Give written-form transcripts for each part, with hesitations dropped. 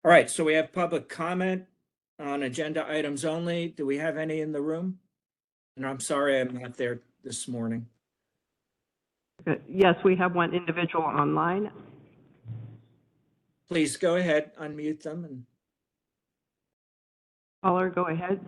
All right, so we have public comment on agenda items only. Do we have any in the room? And I'm sorry I'm not there this morning. Yes, we have one individual online. Please go ahead, unmute them. And Caller, go ahead.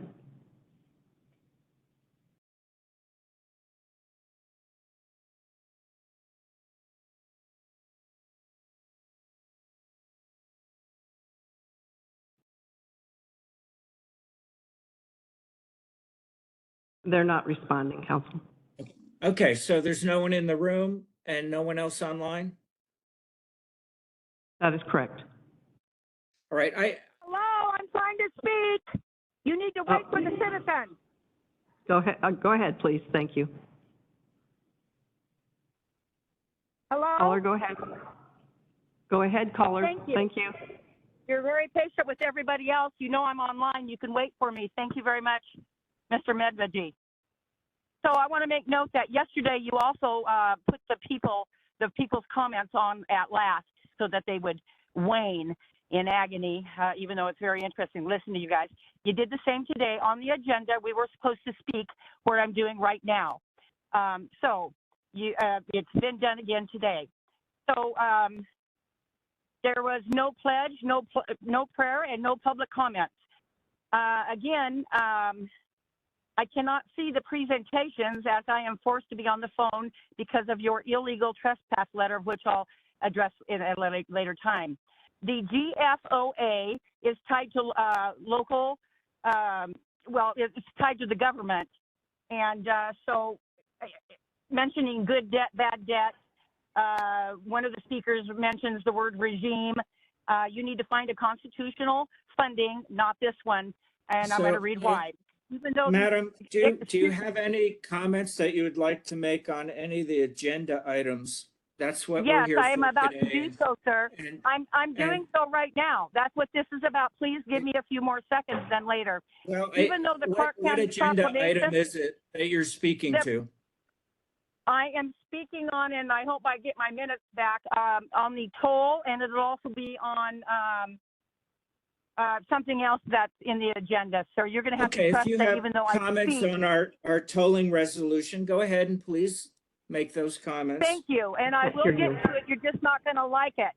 They're not responding, Council. okay, so there's no one in the room and no one else online? That is correct. All right, Hello, I'm trying to speak. You need to wait for the citizens. Go ahead, please. Thank you. Hello? Caller, go ahead. Go ahead, caller. Thank you. Thank you. You're very patient with everybody else. You know I'm online. You can wait for me. Thank you very much, Mr. Medvedev. So I want to make note that yesterday you also put the people's comments on at last so that they would wane in agony, even though it's very interesting to listen to you guys. You did the same today on the agenda. We were supposed to speak what I'm doing right now. It's been done again today. So there was no pledge, no prayer, and no public comments. I cannot see the presentations as I am forced to be on the phone because of your illegal trespass letter, which I'll address in a later time. The GFOA is tied to local, it's tied to the government. And so mentioning good debt, bad debt, one of the speakers mentions the word regime. You need to find a constitutional funding, not this one. And I'm going to read why. Even though Madam, do you have any comments that you would like to make on any of the agenda items? That's what we're here for. Yes, I am about to do so, sir. I'm doing so right now. That's what this is about. Please give me a few more seconds than later. Well, even though the Clark what County agenda proclamation, item is it that you're speaking to? I am speaking on, and I hope I get my minutes back, on the toll, and it'll also be on something else that's in the agenda. So you're going to have to trust that even though I speak. If you have comments on our tolling resolution, go ahead and please make those comments. Thank you, and I will get to it. You're just not going to like it.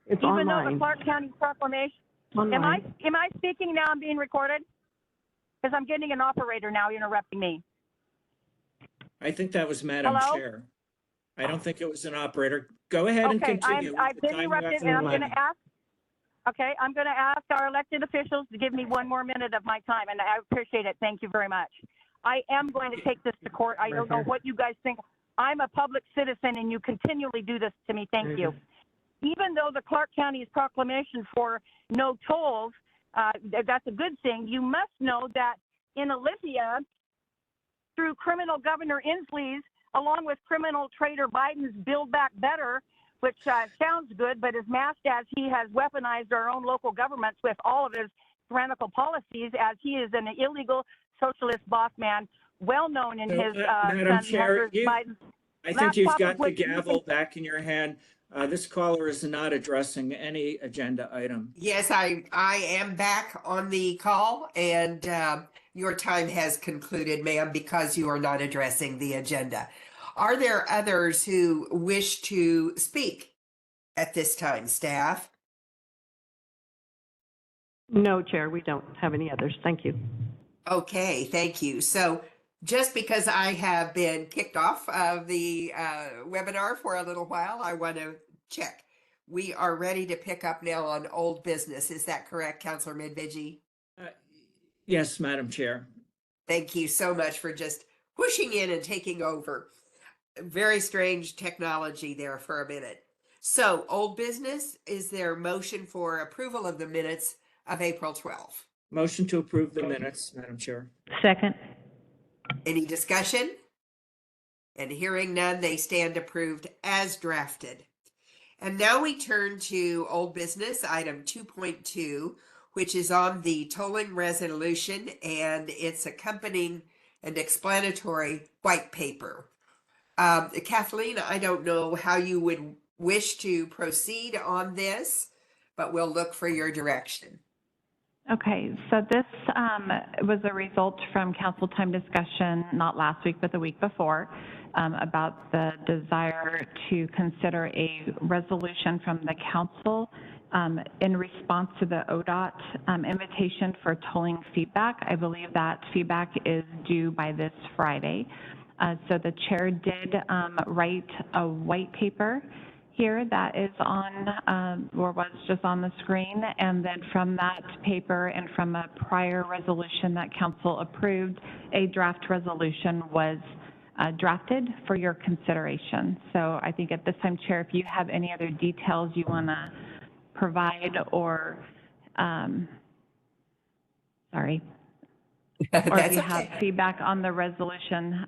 It's even online. though the Clark County proclamation. Online. Am I speaking now? I'm being recorded? Because I'm getting an operator now interrupting me. I think that was Madam Hello? Chair. I don't think it was an operator. Go ahead and continue. I've been interrupted, and I'm going to ask. Okay, I'm going to ask our elected officials to give me one more minute of my time, and I appreciate it. Thank you very much. I am going to take this to court. I don't know what you guys think. I'm a public citizen, and you continually do this to me. Thank you. Even though the Clark County's proclamation for no tolls, that's a good thing, you must know that in Olympia, through criminal Governor Inslee's, along with criminal Trader Biden's Build Back Better, which sounds good, but as masked as he has weaponized our own local governments with all of his tyrannical policies, as he is an illegal socialist boss man, well known in his Madam Chair, Biden's. I think you've got the gavel back in your hand. This caller is not addressing any agenda item. Yes, I am back on the call, and your time has concluded, ma'am, because you are not addressing the agenda. Are there others who wish to speak at this time, staff? No, Chair, we don't have any others. Thank you. Okay, thank you. So just because I have been kicked off of the webinar for a little while, I want to check. We are ready to pick up now on old business. Is that correct, Councilor Medvedev? Yes, Madam Chair. Thank you so much for just pushing in and taking over. Very strange technology there for a minute. So, old business, is there motion for approval of the minutes of April 12th? Motion to approve the minutes, Madam Chair. Second. Any discussion? And hearing none, they stand approved as drafted. And now we turn to old business, item 2.2, which is on the tolling resolution and its accompanying and explanatory white paper. Kathleen, I don't know how you would wish to proceed on this, but we'll look for your direction. Okay, so this was a result from council time discussion, not last week, but the week before, about the desire to consider a resolution from the council in response to the ODOT invitation for tolling feedback. I believe that feedback is due by this Friday. So the chair did write a white paper here that is on, or was just on the screen, and then from that paper and from a prior resolution that council approved, a draft resolution was drafted for your consideration. So I think at this time, Chair, if you have any other details you want to provide or, sorry, or if That's you okay. have feedback on the resolution,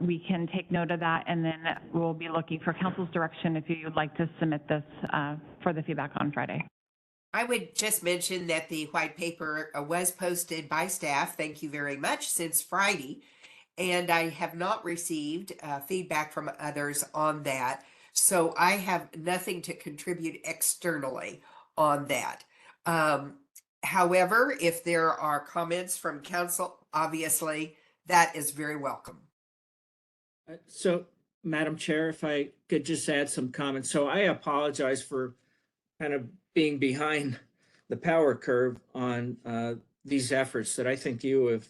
we can take note of that, and then we'll be looking for council's direction if you would like to submit this for the feedback on Friday. I would just mention that the white paper was posted by staff, thank you very much, since Friday. And I have not received feedback from others on that. So I have nothing to contribute externally on that. However, if there are comments from council, obviously that is very welcome. So, Madam Chair, if I could just add some comments. So I apologize for kind of being behind the power curve on these efforts that I think you have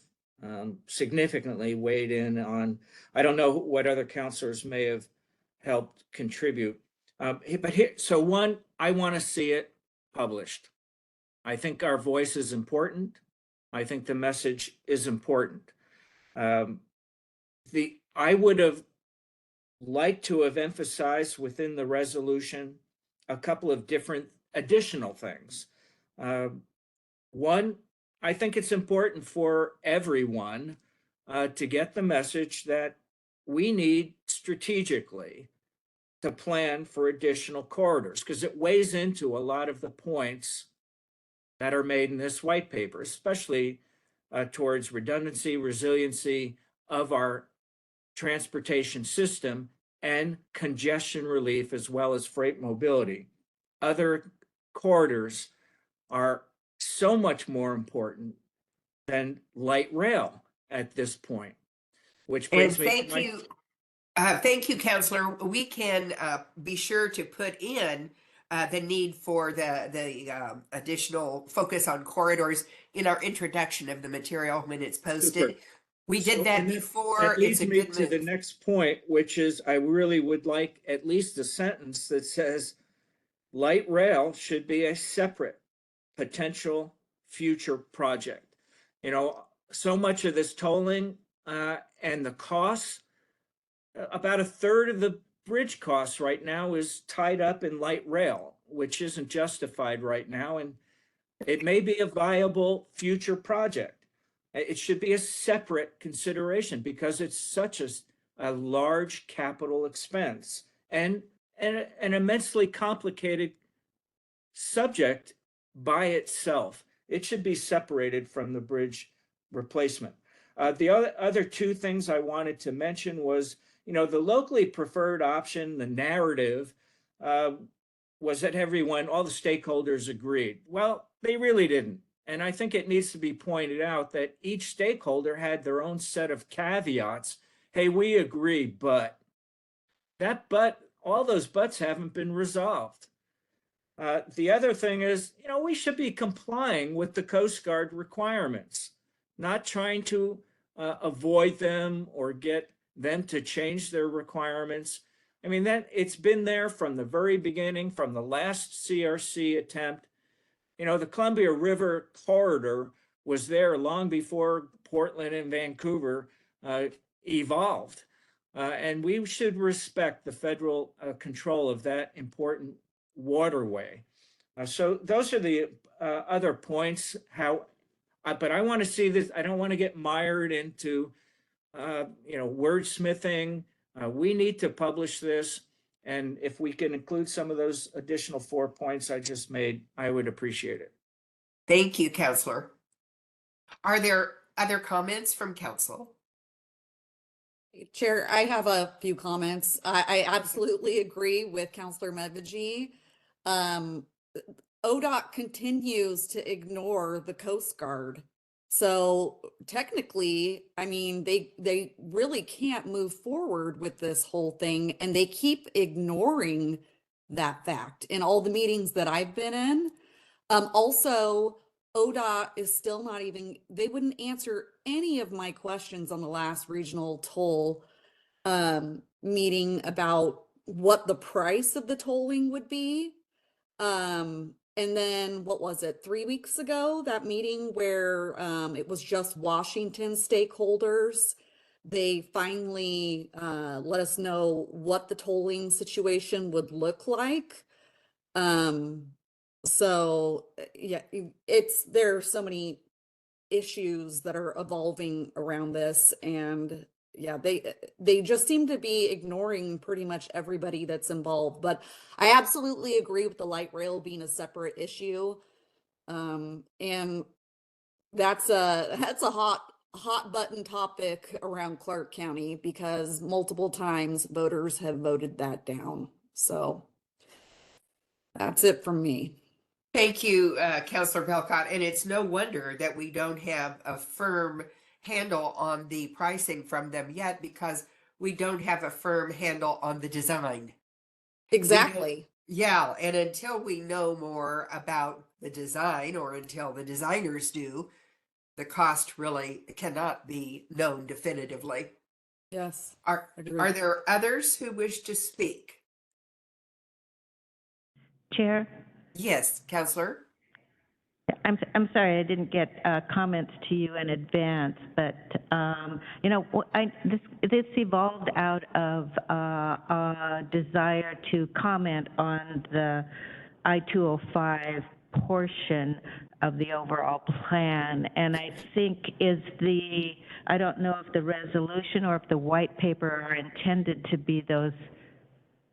significantly weighed in on. I don't know what other councilors may have helped contribute. But here, so one, I want to see it published. I think our voice is important. I think the message is important. I would have liked to have emphasized within the resolution a couple of different additional things. One, I think it's important for everyone to get the message that we need strategically to plan for additional corridors, because it weighs into a lot of the points that are made in this white paper, especially towards redundancy, resiliency of our transportation system and congestion relief, as well as freight mobility. Other corridors are so much more important than light rail at this point, which And brings me to thank you, Councillor. We can be sure to put in the need for the additional focus on corridors in our introduction of the material when it's posted. Super. We did that before. That It's leads a me good to the move. next point, which is I really would like at least a sentence that says light rail should be a separate potential future project. You know, so much of this tolling and the costs, about a third of the bridge costs right now is tied up in light rail, which isn't justified right now. And it may be a viable future project. It should be a separate consideration because it's such a large capital expense and an immensely complicated subject by itself. It should be separated from the bridge replacement. The other two things I wanted to mention was, you know, the locally preferred option, the narrative was that everyone, all the stakeholders agreed. Well, they really didn't. And I think it needs to be pointed out that each stakeholder had their own set of caveats. Hey, we agree, but all those buts haven't been resolved. The other thing is, you know, we should be complying with the Coast Guard requirements, not trying to avoid them or get them to change their requirements. I mean, that it's been there from the very beginning, from the last CRC attempt. You know, the Columbia River corridor was there long before Portland and Vancouver evolved. And we should respect the federal control of that important waterway. So those are the other points. But I want to see this. I don't want to get mired into, you know, wordsmithing. We need to publish this. And if we can include some of those additional 4 points I just made, I would appreciate it. Thank you, Councillor. Are there other comments from council? Chair, I have a few comments. I absolutely agree with Councillor Medviji. ODOT continues to ignore the Coast Guard. So technically, I mean, they really can't move forward with this whole thing, and they keep ignoring that fact in all the meetings that I've been in. Also, ODOT is still not even, they wouldn't answer any of my questions on the last regional toll meeting about what the price of the tolling would be. And then what was it, 3 weeks ago, that meeting where it was just Washington stakeholders, they finally let us know what the tolling situation would look like. So yeah, there are so many issues that are evolving around this, and yeah, they just seem to be ignoring pretty much everybody that's involved. But I absolutely agree with the light rail being a separate issue. And that's a hot button topic around Clark County because multiple times voters have voted that down. So that's it from me. Thank you, Councillor Belcott. And it's no wonder that we don't have a firm handle on the pricing from them yet, because we don't have a firm handle on the design. Exactly. Yeah, and until we know more about the design, or until the designers do, the cost really cannot be known definitively. Yes. Are Agreed. there others who wish to speak? Chair, Yes, Councillor. I'm sorry I didn't get comments to you in advance, but you know, this evolved out of a desire to comment on the I-205 portion of the overall plan, and I think I don't know if the resolution or if the white paper are intended to be those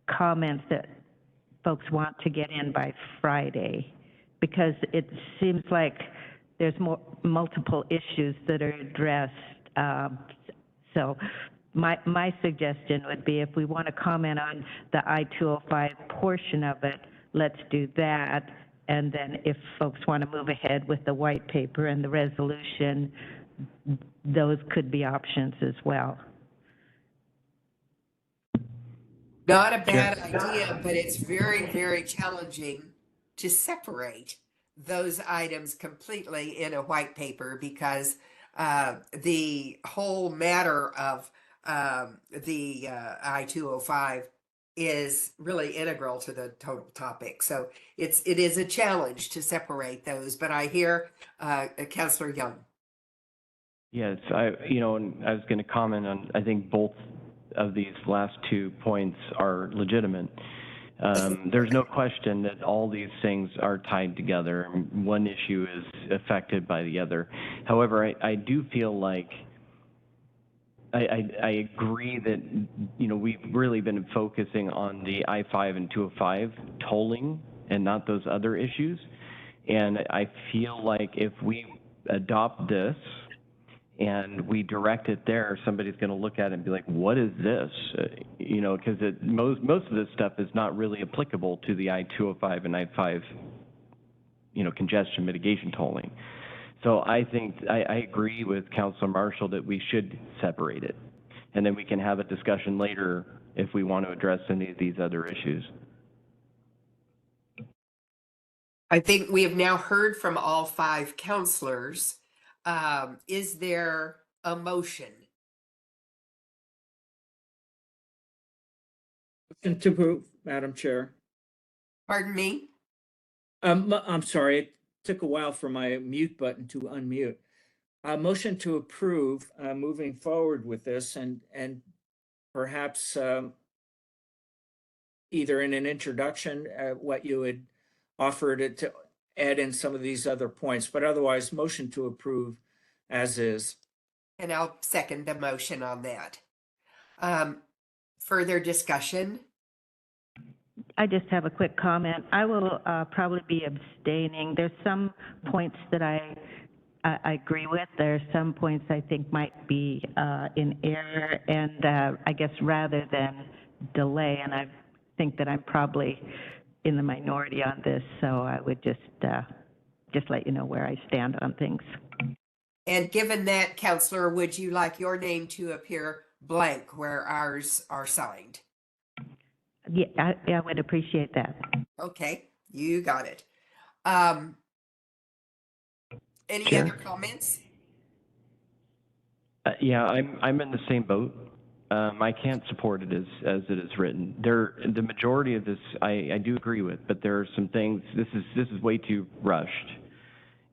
comments that folks want to get in by Friday, because it seems like there's multiple issues that are addressed. So my suggestion would be, if we want to comment on the I-205 portion of it, let's do that. And then if folks want to move ahead with the white paper and the resolution, those could be options as well. Not a bad idea, but it's very, very challenging to separate those items completely in a white paper, because the whole matter of the I-205 is really integral to the total topic. So it is a challenge to separate those. But I hear Councillor Young. Yes, and I was going to comment on, I think both of these last 2 points are legitimate. There's no question that all these things are tied together. One issue is affected by the other. However, I do feel like I agree that, we've really been focusing on the I-5 and 205 tolling and not those other issues. And I feel like if we adopt this and we direct it there, somebody's going to look at it and be like, what is this? Because most of this stuff is not really applicable to the I-205 and I-5, congestion mitigation tolling. So I think I agree with Councilor Marshall that we should separate it. And then we can have a discussion later if we want to address any of these other issues. I think we have now heard from all 5 councillors. Is there a motion? Motion to approve, Madam Chair. Pardon me? I'm sorry, it took a while for my mute button to unmute. Motion to approve, moving forward with this, and perhaps either in an introduction, what you had offered to add in some of these other points, but otherwise motion to approve as is. And I'll second the motion on that. Further discussion? I just have a quick comment. I will probably be abstaining. There's some points that I agree with. There are some points I think might be in error, and I guess rather than delay, and I think that I'm probably in the minority on this, so I would just let you know where I stand on things. And given that, Counselor, would you like your name to appear blank where ours are signed? Yeah, I would appreciate that. Okay, you got it. Any Chair? other comments? Yeah, I'm in the same boat. I can't support it as it is written. The majority of this I do agree with, but there are some things. This is way too rushed,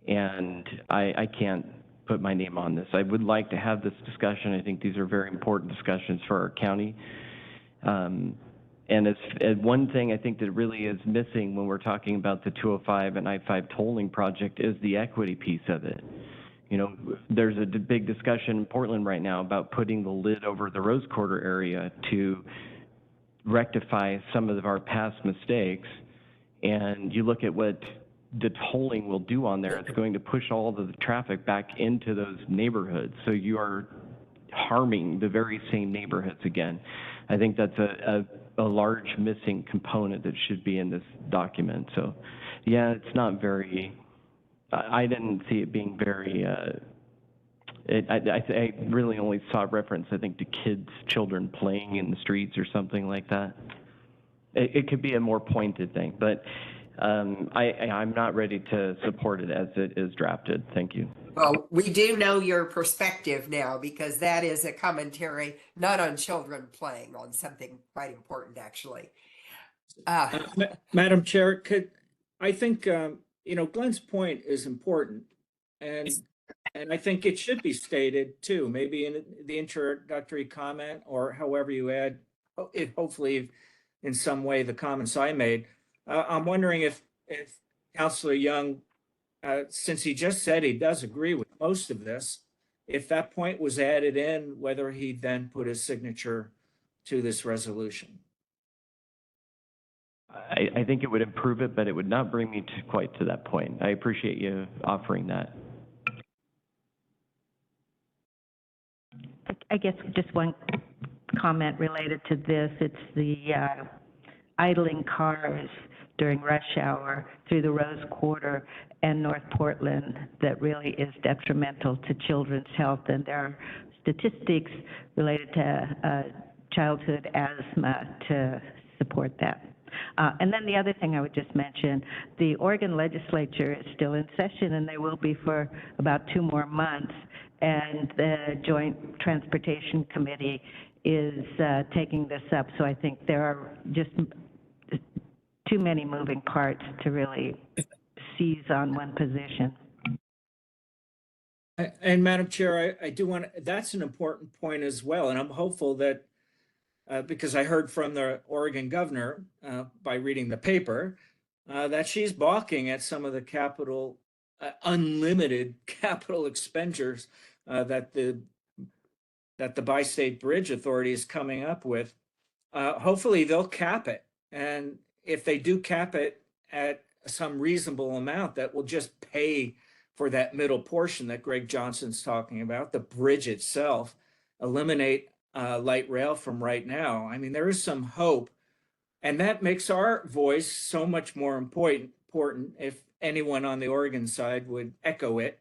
and I can't put my name on this. I would like to have this discussion. I think these are very important discussions for our county. And it's one thing I think that really is missing when we're talking about the 205 and I-5 tolling project is the equity piece of it. You know, there's a big discussion in Portland right now about putting the lid over the Rose Quarter area to rectify some of our past mistakes. And you look at what the tolling will do on there, it's going to push all of the traffic back into those neighborhoods. So you are harming the very same neighborhoods again. I think that's a large missing component that should be in this document. So, yeah, it's not very, I didn't see it being very, I really only saw reference, I think, to children playing in the streets or something like that. It could be a more pointed thing, but I'm not ready to support it as it is drafted. Thank you. Well, we do know your perspective now because that is a commentary not on children playing, on something quite important, actually. Madam Chair, I think, Glenn's point is important, and I think it should be stated too, maybe in the introductory comment or however you add it, hopefully in some way the comments I made. I'm wondering if Councilor Young, since he just said he does agree with most of this, if that point was added in, whether he then put his signature to this resolution. I think it would improve it, but it would not bring me quite to that point. I appreciate you offering that. I guess just one comment related to this. It's the idling cars during rush hour through the Rose Quarter and North Portland that really is detrimental to children's health. And there are statistics related to childhood asthma to support that. And then the other thing I would just mention, the Oregon legislature is still in session, and they will be for about 2 more months. And the Joint Transportation Committee is taking this up. So I think there are just too many moving parts to really seize on one position. And Madam Chair, I do want to, that's an important point as well. And I'm hopeful that, because I heard from the Oregon governor by reading the paper, that she's balking at some of the unlimited capital expenditures that the Bi-State Bridge Authority is coming up with. Hopefully they'll cap it. And if they do cap it at some reasonable amount, that will just pay for that middle portion that Greg Johnson's talking about, the bridge itself, eliminate light rail from right now. I mean, there is some hope, and that makes our voice so much more important if anyone on the Oregon side would echo it,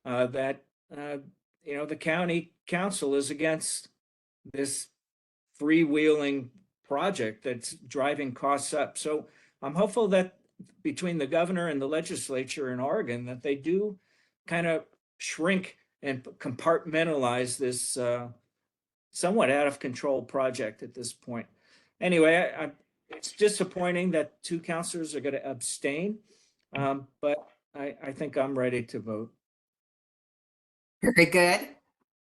that the county council is against this freewheeling project that's driving costs up. So I'm hopeful that between the governor and the legislature in Oregon, that they do kind of shrink and compartmentalize this somewhat out of control project at this point. Anyway, it's disappointing that 2 councilors are going to abstain, but I think I'm ready to vote. Very good.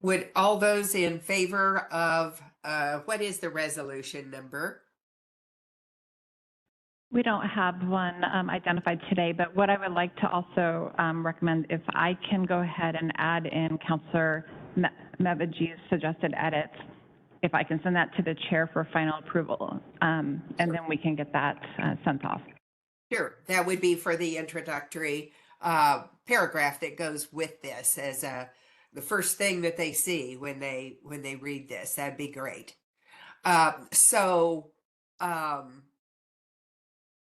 Would all those in favor of, what is the resolution number? We don't have one identified today, but what I would like to also recommend, if I can go ahead and add in Councilor Mevagee's suggested edits, if I can send that to the chair for final approval, and then we can get that sent off. Sure, that would be for the introductory paragraph that goes with this as the first thing that they see when they read this. That'd be great.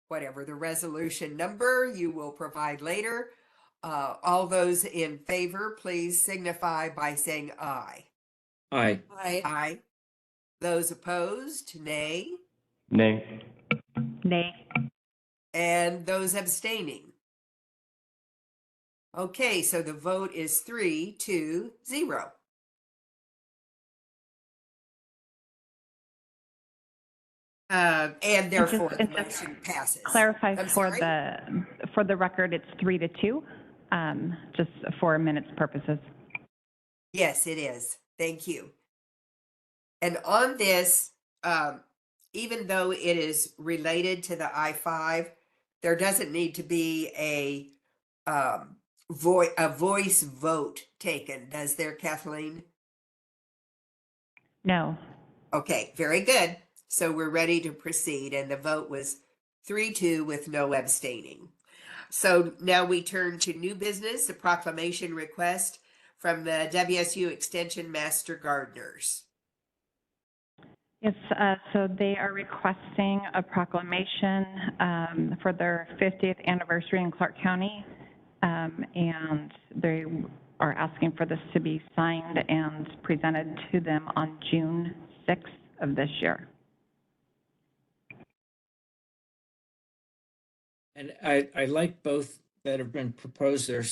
whatever the resolution number you will provide later. All those in favor, please signify by saying aye. Aye. Aye. Those opposed, nay. Nay. Nay. And those abstaining. Okay, so the vote is 3-0. And therefore the it just motion passes. Clarify I'm for sorry? for the record, it's 3-2, just for minutes purposes. Yes, it is. Thank you. And on this, even though it is related to the I-5, there doesn't need to be a voice vote taken, does there, Kathleen? No. Okay, very good. So we're ready to proceed, and the vote was 3-2 with no abstaining. So now we turn to new business, a proclamation request from the WSU Extension Master Gardeners. Yes, so they are requesting a proclamation for their 50th anniversary in Clark County, and they are asking for this to be signed and presented to them on June 6th of this year. And I like both that have been proposed. They're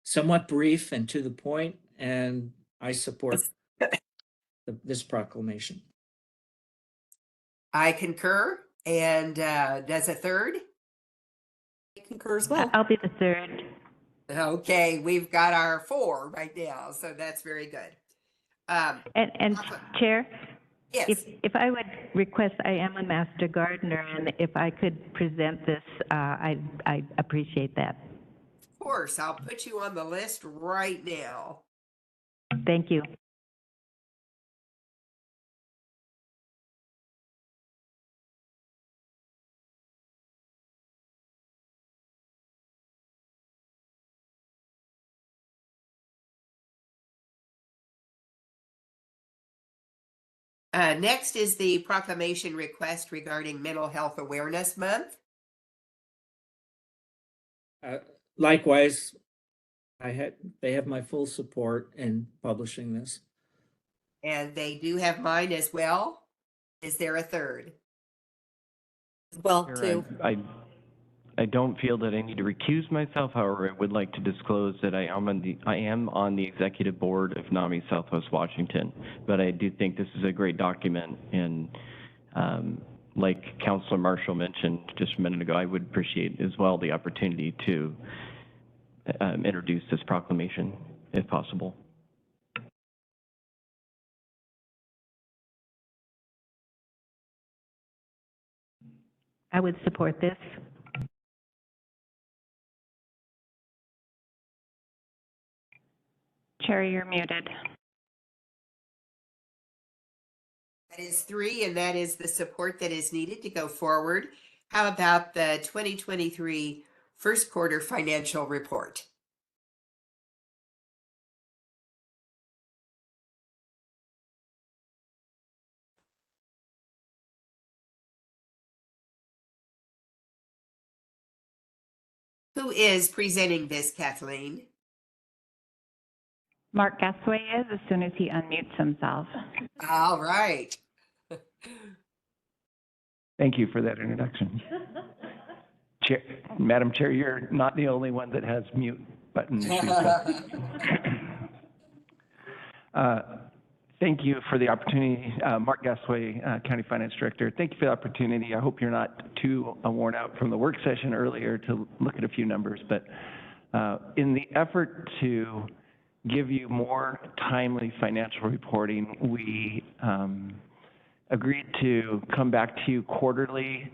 somewhat brief and to the point, and I support this proclamation. I concur. And does a third? I concur as well. I'll be the third. Okay, we've got our 4 right now, so that's very good. And Chair, Yes, if I would request, I am a master gardener, and if I could present this, I'd appreciate that. of course. I'll put you on the list right now. Thank you. Next is the proclamation request regarding Mental Health Awareness Month. Likewise, they have my full support in publishing this. And they do have mine as well. Is there a third? As well, Here, too. I don't feel that I need to recuse myself. However, I would like to disclose that I am on the executive board of NAMI Southwest Washington. But I do think this is a great document, and like Councilor Marshall mentioned just a minute ago, I would appreciate as well the opportunity to introduce this proclamation, if possible. I would support this. Chair, you're muted. That is 3, and that is the support that is needed to go forward. How about the 2023 first quarter financial report? Who is presenting this, Kathleen? Mark Gasway is, as soon as he unmutes himself. All right. Thank you for that introduction. Chair, Madam Chair, you're not the only one that has mute buttons. Thank you for the opportunity. Mark Gasway, County Finance Director. Thank you for the opportunity. I hope you're not too worn out from the work session earlier to look at a few numbers, but in the effort to give you more timely financial reporting, we agreed to come back to you quarterly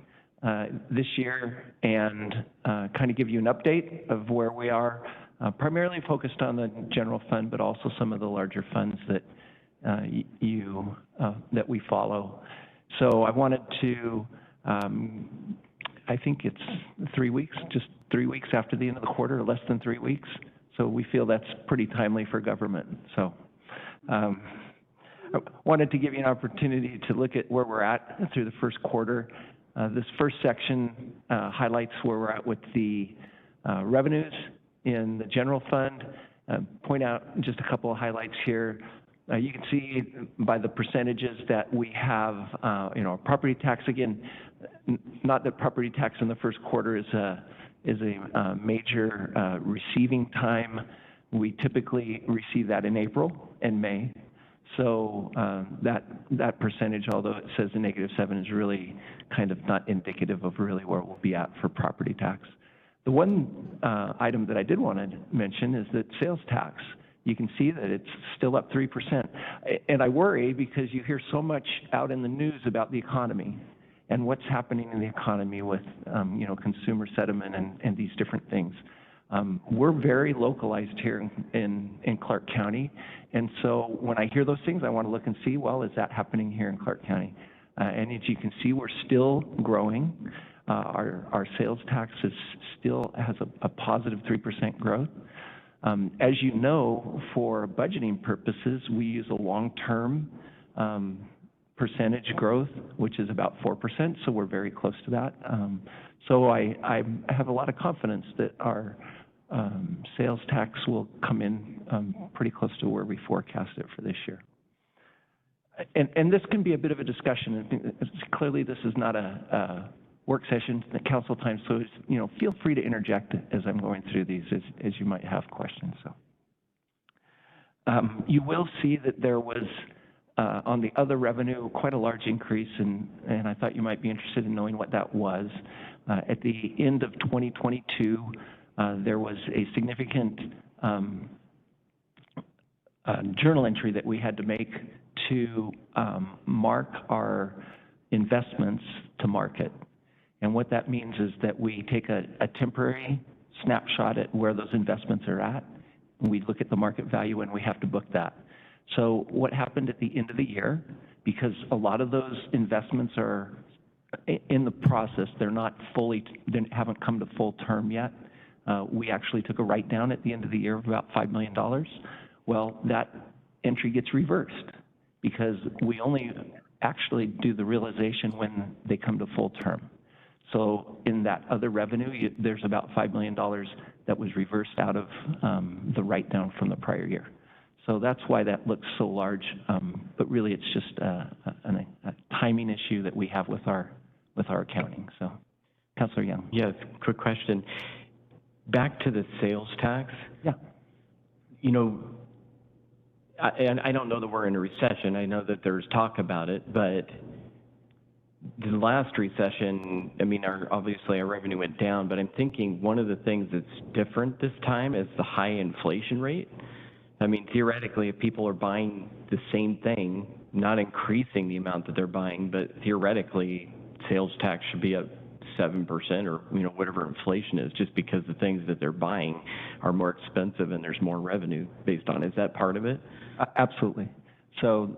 this year and kind of give you an update of where we are, primarily focused on the general fund, but also some of the larger funds that that we follow. So I wanted to, I think it's 3 weeks, just 3 weeks after the end of the quarter, less than 3 weeks. So we feel that's pretty timely for government. So I wanted to give you an opportunity to look at where we're at through the first quarter. This first section highlights where we're at with the revenues in the general fund. Point out just a couple of highlights here. You can see by the percentages that we have, property tax, again, not that property tax in the first quarter is a major receiving time. We typically receive that in April and May. So that percentage, although it says a -7, is really kind of not indicative of really where we'll be at for property tax. The one item that I did want to mention is that sales tax. You can see that it's still up 3%. And I worry because you hear so much out in the news about the economy and what's happening in the economy with, consumer sentiment and these different things. We're very localized here in Clark County. And so when I hear those things, I want to look and see, well, is that happening here in Clark County? And as you can see, we're still growing. Our sales tax still has a positive 3% growth. As you know, for budgeting purposes, we use a long-term percentage growth, which is about 4%, so we're very close to that. So I have a lot of confidence that our sales tax will come in pretty close to where we forecast it for this year. And this can be a bit of a discussion. Clearly, this is not a work session, the council time, so feel free to interject as I'm going through these, as you might have questions. So you will see that there was on the other revenue quite a large increase, and I thought you might be interested in knowing what that was. At the end of 2022, there was a significant journal entry that we had to make to mark our investments to market. And what that means is that we take a temporary snapshot at where those investments are at, and we look at the market value, and we have to book that. So what happened at the end of the year, because a lot of those investments are in the process, they haven't come to full term yet, we actually took a write-down at the end of the year of about $5 million. Well, that entry gets reversed because we only actually do the realization when they come to full term. So in that other revenue, there's about $5 million that was reversed out of the write-down from the prior year. So that's why that looks so large, but really it's just a timing issue that we have with our accounting. So, Councilor Young. Yes, quick question. Back to the sales tax. Yeah. And I don't know that we're in a recession. I know that there's talk about it, but the last recession, obviously our revenue went down, but I'm thinking one of the things that's different this time is the high inflation rate. Theoretically, if people are buying the same thing, not increasing the amount that they're buying, but theoretically, sales tax should be up 7% or, whatever inflation is, just because the things that they're buying are more expensive and there's more revenue based on. Is that part of it? Absolutely. So,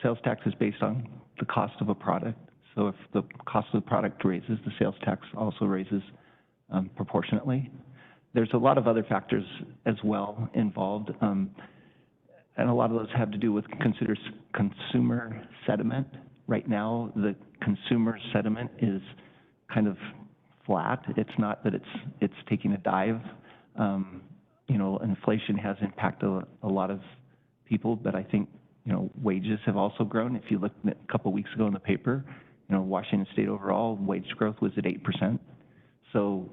sales tax is based on the cost of a product. So if the cost of the product raises, the sales tax also raises proportionately. There's a lot of other factors as well involved, and a lot of those have to do with consumer sentiment. Right now, the consumer sentiment is kind of flat. It's not that it's taking a dive. Inflation has impacted a lot of people, but I think wages have also grown. If you looked at a couple of weeks ago in the paper, Washington State overall wage growth was at 8%. So,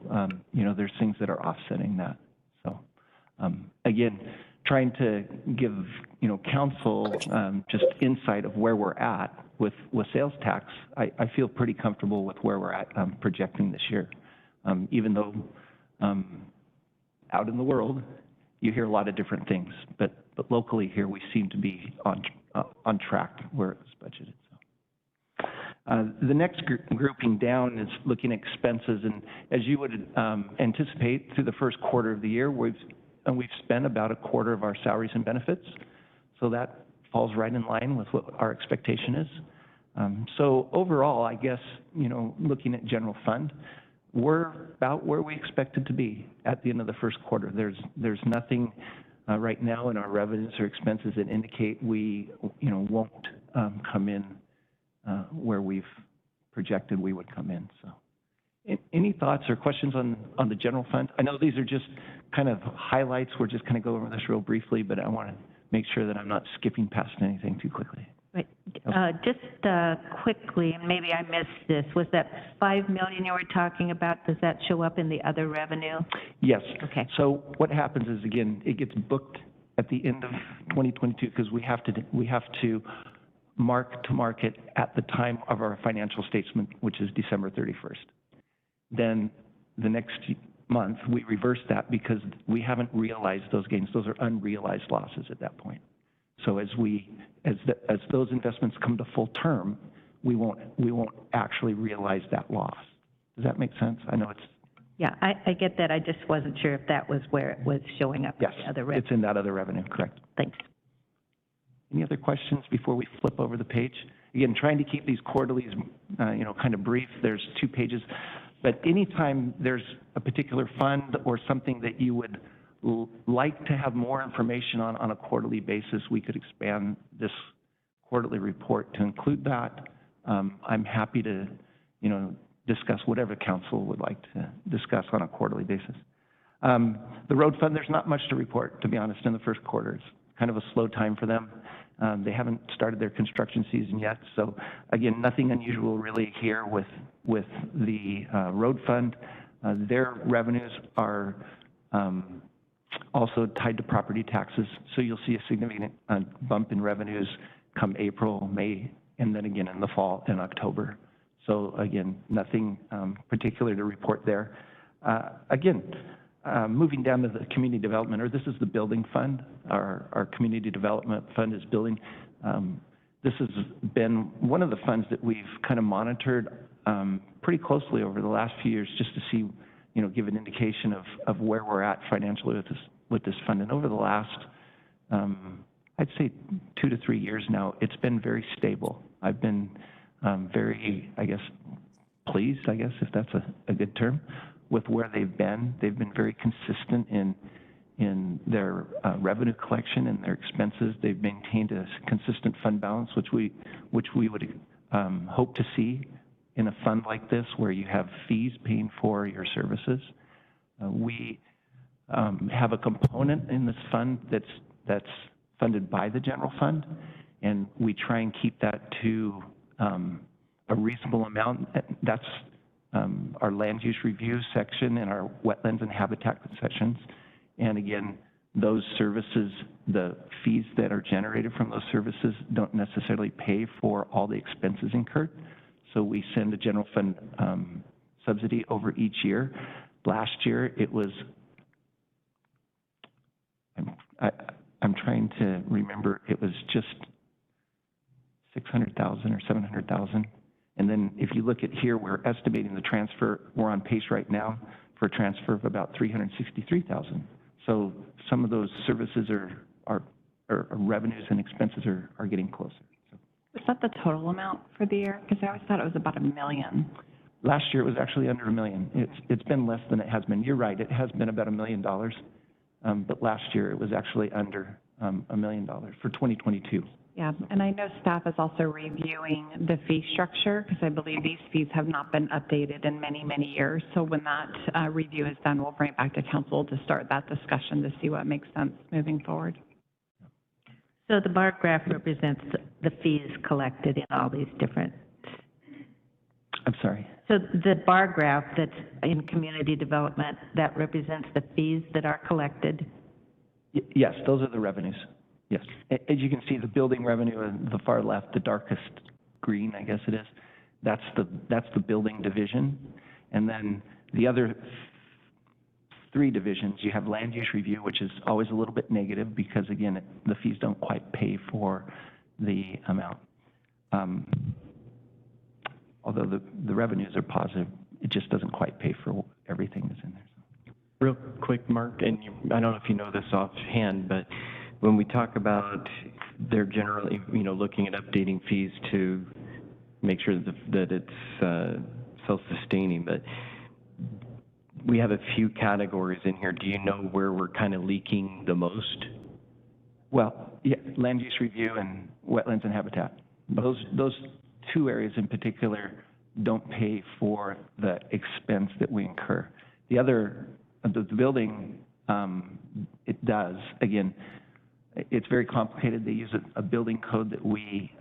there's things that are offsetting that. So, again, trying to give, council just insight of where we're at with sales tax, I feel pretty comfortable with where we're at projecting this year. Even though out in the world, you hear a lot of different things, but locally here, we seem to be on track where it was budgeted. So. The next grouping down is looking at expenses, and as you would anticipate, through the first quarter of the year, we've spent about a quarter of our salaries and benefits, so that falls right in line with what our expectation is. So overall, I guess, looking at general fund, we're about where we expected to be at the end of the first quarter. There's nothing right now in our revenues or expenses that indicate we, won't come in where we've projected we would come in, so. Any thoughts or questions on the general fund? I know these are just kind of highlights. We're just kind of go over this real briefly, but I want to make sure that I'm not skipping past anything too quickly. Right. Just quickly, and maybe I missed this, was that 5 million you were talking about, does that show up in the other revenue? Yes. Okay. So what happens is, again, it gets booked at the end of 2022 because we have to mark to market at the time of our financial statement, which is December 31st. Then the next month, we reverse that because we haven't realized those gains. Those are unrealized losses at that point. So as those investments come to full term, we won't actually realize that loss. Does that make sense? I know it's. Yeah, I get that. I just wasn't sure if that was where it was showing up. Yes, in the other revenue. it's in that other revenue, correct. Thanks. Any other questions before we flip over the page? Again, trying to keep these quarterlies, kind of brief. There's 2 pages. But anytime there's a particular fund or something that you would like to have more information on a quarterly basis, we could expand this quarterly report to include that. I'm happy to, discuss whatever council would like to discuss on a quarterly basis. The road fund, there's not much to report, to be honest, in the first quarter. It's kind of a slow time for them. They haven't started their construction season yet. So again, nothing unusual really here with the road fund. Their revenues are also tied to property taxes. So you'll see a significant bump in revenues come April, May, and then again in the fall and October. So again, nothing particular to report there. Moving down to the community development, or this is the building fund. Our community development fund is building. This has been one of the funds that we've kind of monitored pretty closely over the last few years, just to see, give an indication of where we're at financially with this fund. And over the last, I'd say 2 to 3 years now, it's been very stable. I've been very, pleased, if that's a good term, with where they've been. They've been very consistent in their revenue collection and their expenses. They've maintained a consistent fund balance, which we would hope to see in a fund like this, where you have fees paying for your services. We have a component in this fund that's funded by the general fund, and we try and keep that to a reasonable amount. That's our land use review section and our wetlands and habitat sections. And again, those services, the fees that are generated from those services don't necessarily pay for all the expenses incurred. So we send a general fund subsidy over each year. Last year it was, I'm trying to remember, it was just 600,000 or 700,000. And then if you look at here, we're estimating the transfer, we're on pace right now for a transfer of about 363,000. So some of those services are revenues and expenses are getting closer. So. Was that the total amount for the year? Because I always thought it was about $1 million. Last year it was actually under $1 million. It's been less than it has been. You're right, it has been about $1 million. But last year it was actually under $1 million for 2022. Yeah, and I know staff is also reviewing the fee structure, because I believe these fees have not been updated in many, many years. So when that review is done, we'll bring it back to council to start that discussion to see what makes sense moving forward. So the bar graph represents the fees collected in all these different. I'm sorry. So the bar graph that's in community development, that represents the fees that are collected? Yes, those are the revenues. Yes. As you can see, the building revenue on the far left, the darkest green, I guess it is, that's the building division. And then the other 3 divisions, you have land use review, which is always a little bit negative because, again, the fees don't quite pay for the amount. Although the revenues are positive, it just doesn't quite pay for everything that's in there. Real quick, Mark, and I don't know if you know this offhand, but when we talk about they're generally, looking at updating fees to make sure that it's self-sustaining, but we have a few categories in here. Do you know where we're kind of leaking the most? Well, yeah, land use review and wetlands and habitat. Those 2 areas in particular, don't pay for the expense that we incur. The other, the building, it does. Again, it's very complicated. They use a building code that we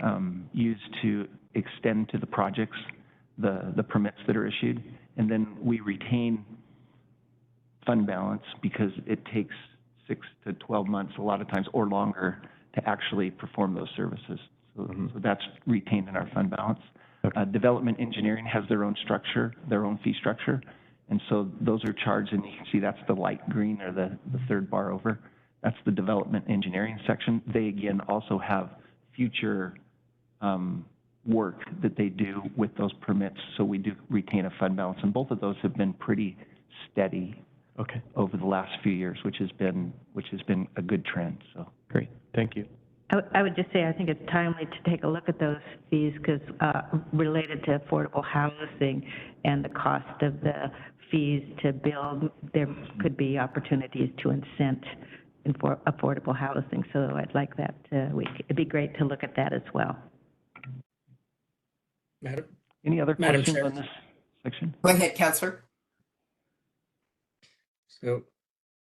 use to extend to the projects, the permits that are issued, and then we retain fund balance because it takes 6 to 12 months, a lot of times, or longer, to actually perform those services. So that's retained in our fund balance. Development engineering has their own structure, their own fee structure, and so those are charged, and you can see that's the light green, or the third bar over. That's the development engineering section. They, again, also have future work that they do with those permits, so we do retain a fund balance, and both of those have been pretty steady over the last few years, which has been a good trend. So Great, thank you. I would just say I think it's timely to take a look at those fees because related to affordable housing and the cost of the fees to build, there could be opportunities to incent for affordable housing. So I'd like that. It'd be great to look at that as well. Madam? any other Madam questions Chair. on this section? Go ahead, Counselor. So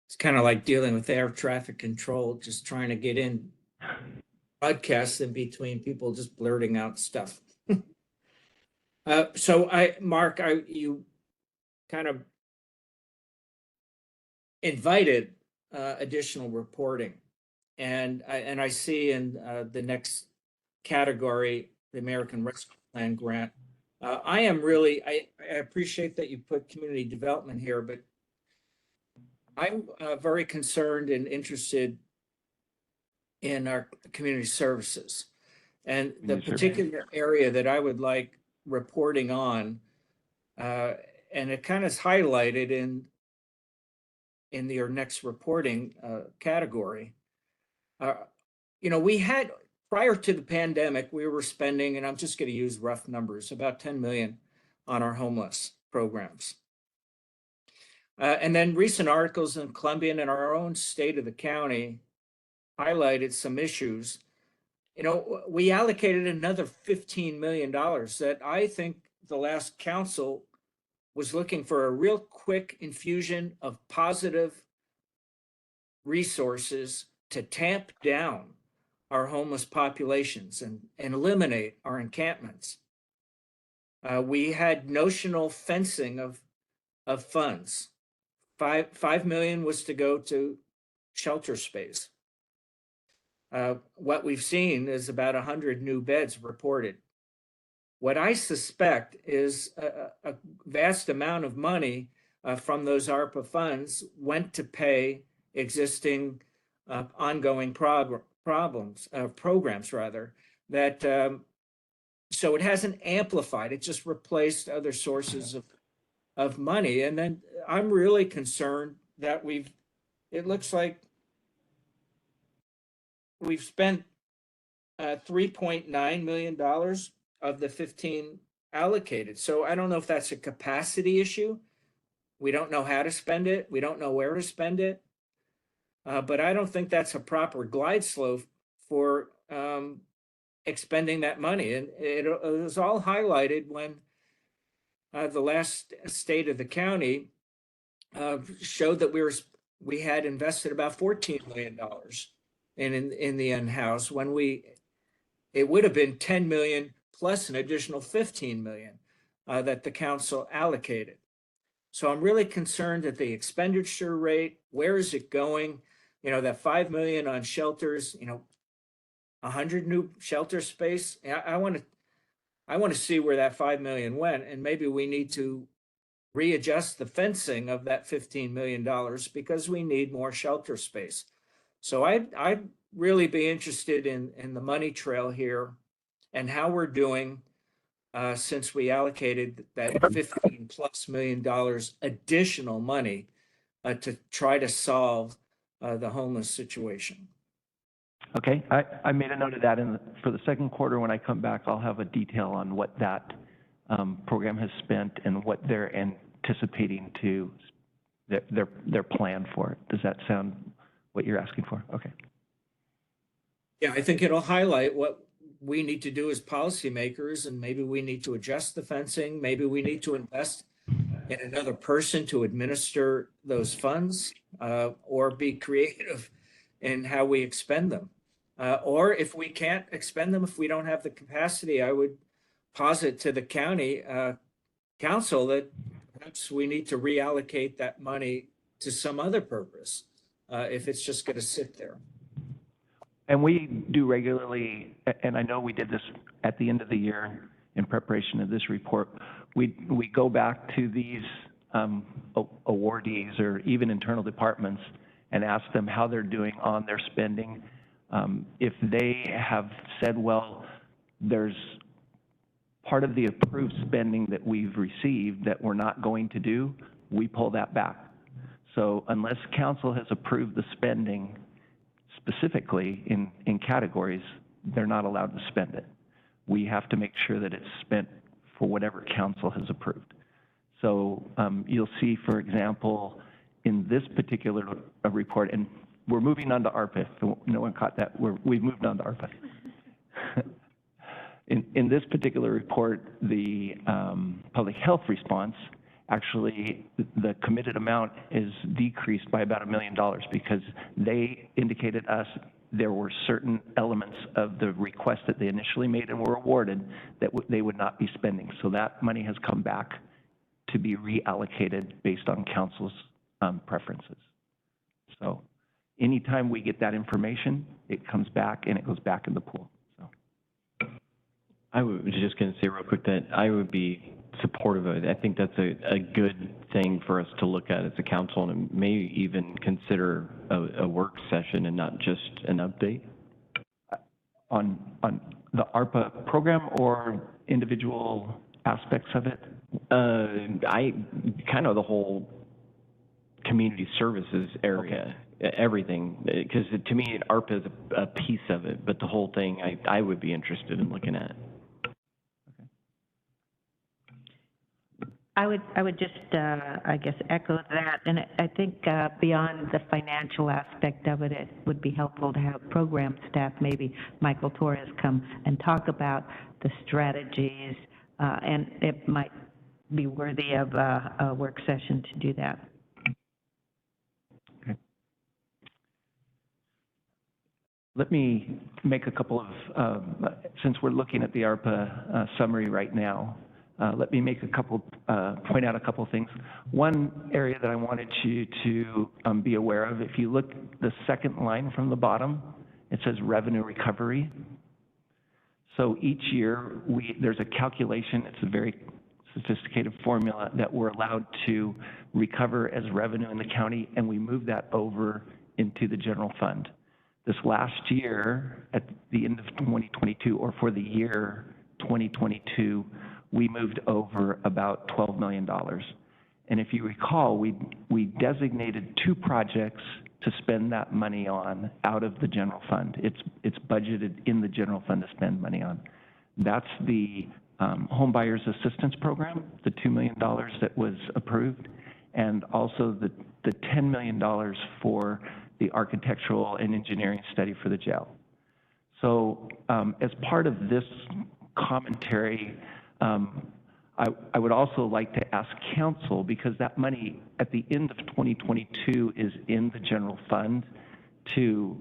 it's kind of like dealing with air traffic control, just trying to get in broadcasts in between people just blurting out stuff. So Mark, you kind of invited additional reporting, and I see in the next category, the American Rescue Plan grant. I appreciate that you put community development here, but I'm very concerned and interested in our community services. And the particular area that I would like reporting on, and it kind of is highlighted in your next reporting category. We had, prior to the pandemic, we were spending, and I'm just going to use rough numbers, about 10 million on our homeless programs. And then recent articles in Columbian and our own state of the county highlighted some issues. We allocated another $15 million that I think the last council was looking for a real quick infusion of positive resources to tamp down our homeless populations and eliminate our encampments. We had notional fencing of funds. $5 million was to go to shelter space. What we've seen is about 100 new beds reported. What I suspect is a vast amount of money from those ARPA funds went to pay existing ongoing programs that so it hasn't amplified, it just replaced other sources of money. And then I'm really concerned that it looks like we've spent $3.9 million of the 15 allocated. So I don't know if that's a capacity issue. We don't know how to spend it. We don't know where to spend it. But I don't think that's a proper glide slope for expending that money. And it was all highlighted when the last state of the county showed that we had invested about $14 million in the in-house when it would have been 10 million plus an additional 15 million that the council allocated. So I'm really concerned at the expenditure rate. Where is it going? That 5 million on shelters, 100 new shelter space. I want to see where that 5 million went, and maybe we need to readjust the fencing of that $15 million because we need more shelter space. So I'd really be interested in the money trail here and how we're doing since we allocated that $15+ million additional money to try to solve the homeless situation. Okay, I made a note of that, and for the second quarter, when I come back, I'll have a detail on what that program has spent and what they're anticipating to their plan for it. Does that sound what you're asking for? Okay. Yeah, I think it'll highlight what we need to do as policymakers, and maybe we need to adjust the fencing, maybe we need to invest in another person to administer those funds, or be creative in how we expend them. Or if we can't expend them, if we don't have the capacity, I would posit to the county council that perhaps we need to reallocate that money to some other purpose, if it's just going to sit there. And we do regularly, and I know we did this at the end of the year in preparation of this report, we go back to these awardees or even internal departments and ask them how they're doing on their spending. If they have said, well, there's part of the approved spending that we've received that we're not going to do, we pull that back. So unless council has approved the spending specifically in categories, they're not allowed to spend it. We have to make sure that it's spent for whatever council has approved. So you'll see, for example, in this particular report, and we're moving on to ARPA, if no one caught that, we've moved on to ARPA. In this particular report, the public health response, actually, the committed amount is decreased by about $1 million because they indicated us there were certain elements of the request that they initially made and were awarded that they would not be spending. So that money has come back to be reallocated based on council's preferences. So anytime we get that information, it comes back and it goes back in the pool. So I was just going to say real quick that I would be supportive of it. I think that's a good thing for us to look at as a council, and maybe even consider a work session and not just an update. on the ARPA program or individual aspects of it? I kind of the whole community services area, everything, because to me, ARPA is a piece of it, but the whole thing I would be interested in looking at. I would just, I guess, echo that. And I think beyond the financial aspect of it, it would be helpful to have program staff, maybe Michael Torres, come and talk about the strategies, and it might be worthy of a work session to do that. Okay. Let me make a couple of, since we're looking at the ARPA summary right now, let me make a couple, point out a couple things. One area that I wanted you to be aware of, if you look the second line from the bottom, it says revenue recovery. So each year, there's a calculation, it's a very sophisticated formula that we're allowed to recover as revenue in the county, and we move that over into the general fund. This last year, at the end of 2022, or for the year 2022, we moved over about $12 million. And if you recall, we designated 2 projects to spend that money on out of the general fund. It's budgeted in the general fund to spend money on. That's the Home Buyers Assistance Program, the $2 million that was approved, and also the $10 million for the architectural and engineering study for the jail. So as part of this commentary, I would also like to ask council, because that money at the end of 2022 is in the general fund, to,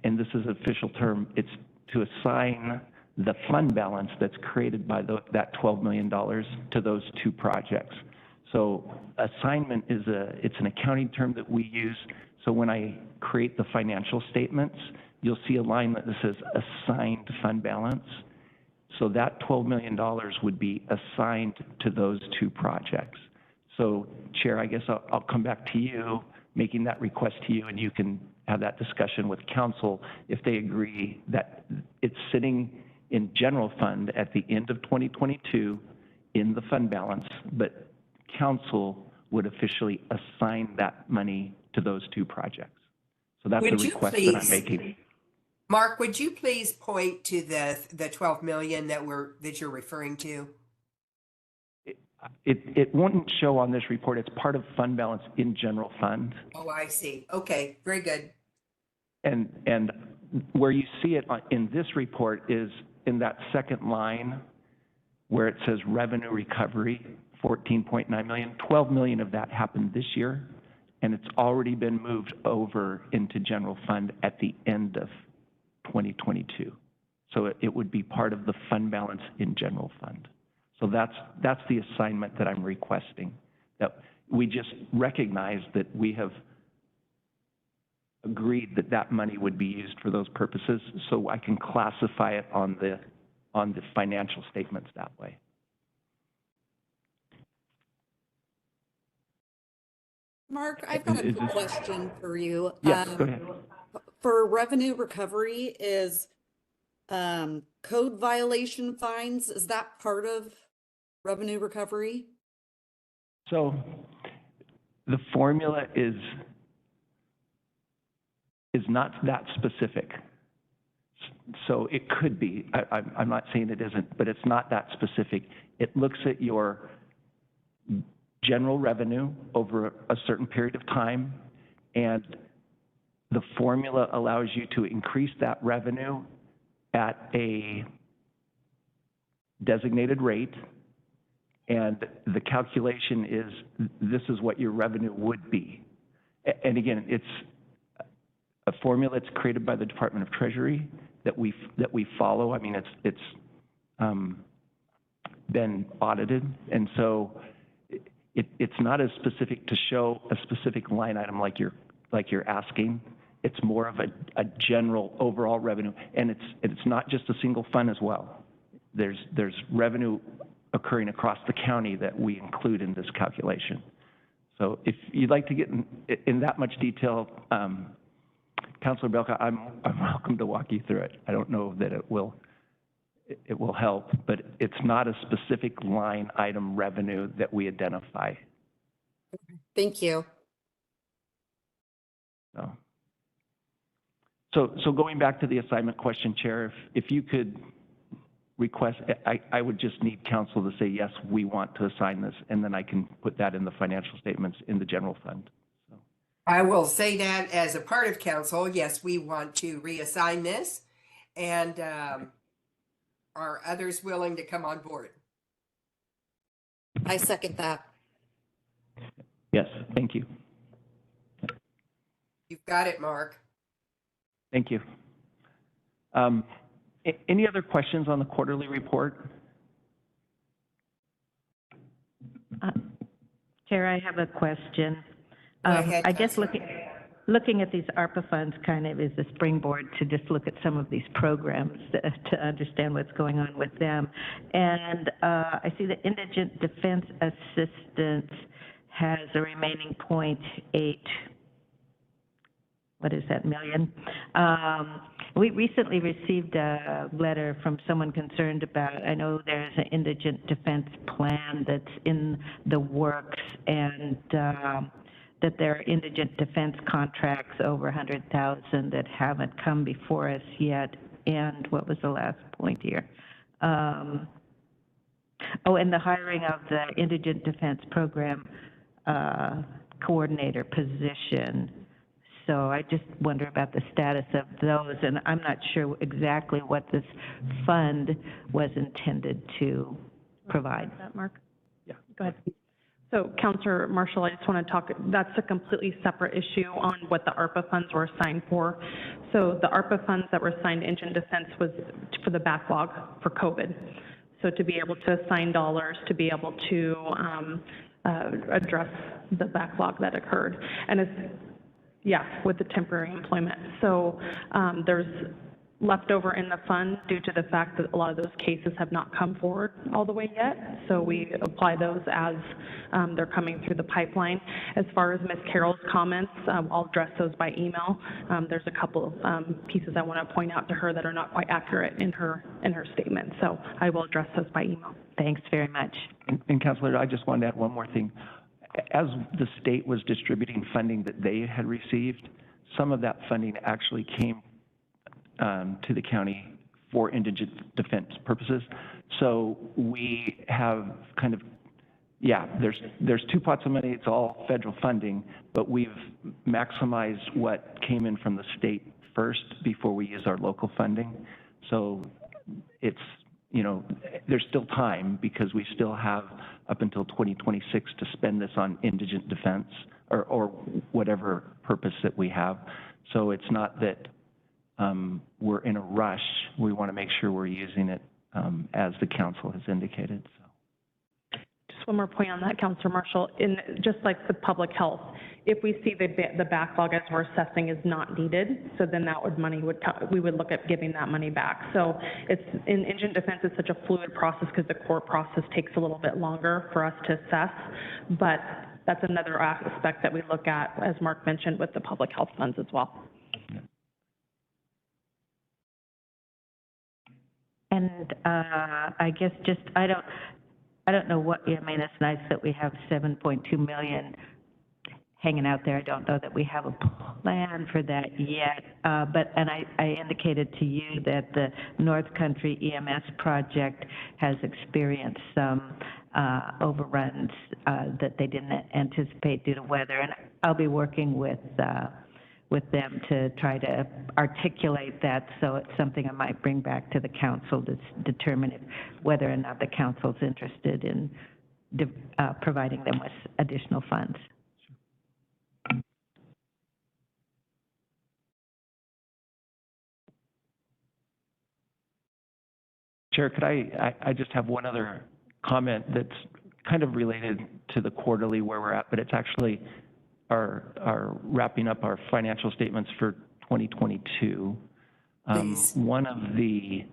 and this is an official term, it's to assign the fund balance that's created by that $12 million to those 2 projects. So assignment is it's an accounting term that we use. So when I create the financial statements, you'll see a line that says assigned fund balance. So that $12 million would be assigned to those 2 projects. So, Chair, I guess I'll come back to you, making that request to you, and you can have that discussion with council if they agree that it's sitting in general fund at the end of 2022 in the fund balance, but council would officially assign that money to those 2 projects. So that's the request that I'm making. Mark, would you please point to the 12 million that you're referring to? It wouldn't show on this report. It's part of fund balance in general fund. Oh, I see. Okay, very good. And where you see it in this report is in that second line where it says revenue recovery, 14.9 million. 12 million of that happened this year, and it's already been moved over into general fund at the end of 2022. So it would be part of the fund balance in general fund. So that's the assignment that I'm requesting, that we just recognize that we have agreed that that money would be used for those purposes, so I can classify it on the financial statements that way. Mark, I've got a quick question for you. Yes, go ahead. For revenue recovery, is code violation fines, is that part of revenue recovery? So the formula is not that specific. So it could be, I'm not saying it isn't, but it's not that specific. It looks at your general revenue over a certain period of time, and the formula allows you to increase that revenue at a designated rate, and the calculation is this is what your revenue would be. And again, it's a formula that's created by the Department of Treasury that we follow. I mean, it's been audited, and so it's not as specific to show a specific line item like you're asking. It's more of a general overall revenue, and it's not just a single fund as well. There's revenue occurring across the county that we include in this calculation. So if you'd like to get in that much detail, Councilor Belka, I'm welcome to walk you through it. I don't know that it will help, but it's not a specific line item revenue that we identify. Thank you. So going back to the assignment question, Chair, if you could request, I would just need council to say, yes, we want to assign this, and then I can put that in the financial statements in the general fund. I will say that as a part of council, yes, we want to reassign this, and are others willing to come on board? I second that. Yes, thank you. You've got it, Mark. Thank you. Any other questions on the quarterly report? Chair, I have a question. Go ahead, I guess Councilor. looking at these ARPA funds kind of is a springboard to just look at some of these programs to understand what's going on with them. And I see the Indigent Defense Assistance has a remaining 0.8, what is that, million? We recently received a letter from someone concerned about, I know there's an indigent defense plan that's in the works, and that there are indigent defense contracts over 100,000 that haven't come before us yet. And what was the last point here? Oh, and the hiring of the Indigent Defense Program coordinator position. So I just wonder about the status of those, and I'm not sure exactly what this fund was intended to provide. That, Mark? Yeah. Go ahead. So, Councilor Marshall, I just want to talk, that's a completely separate issue on what the ARPA funds were assigned for. So the ARPA funds that were assigned to Indigent Defense was for the backlog for COVID. So to be able to assign dollars, to be able to address the backlog that occurred. And it's, yeah, with the temporary employment. So there's leftover in the fund due to the fact that a lot of those cases have not come forward all the way yet. So we apply those as they're coming through the pipeline. As far as Ms. Carroll's comments, I'll address those by email. There's a couple of pieces I want to point out to her that are not quite accurate in her statement. So I will address those by email. Thanks very much. And Councilor, I just wanted to add one more thing. As the state was distributing funding that they had received, some of that funding actually came to the county for indigent defense purposes. So we have kind of, yeah, there's two pots of money. It's all federal funding, but we've maximized what came in from the state first before we use our local funding. So it's, you know, there's still time because we still have up until 2026 to spend this on indigent defense or whatever purpose that we have. So it's not that we're in a rush. We want to make sure we're using it as the council has indicated. So. Just one more point on that, Councilor Marshall. In just like the public health, if we see the backlog as we're assessing is not needed, so then that we would look at giving that money back. So it's in indigent defense, it's such a fluid process because the court process takes a little bit longer for us to assess, but that's another aspect that we look at, as Mark mentioned, with the public health funds as well. And I guess just, I don't know what, I mean, it's nice that we have 7.2 million hanging out there. I don't know that we have a plan for that yet. And I indicated to you that the North Country EMS project has experienced some overruns that they didn't anticipate due to weather. And I'll be working with them to try to articulate that, so it's something I might bring back to the council to determine whether or not the council's interested in providing them with additional funds. Chair, could I just have one other comment that's kind of related to the quarterly where we're at, but it's actually our wrapping up our financial statements for 2022. One of the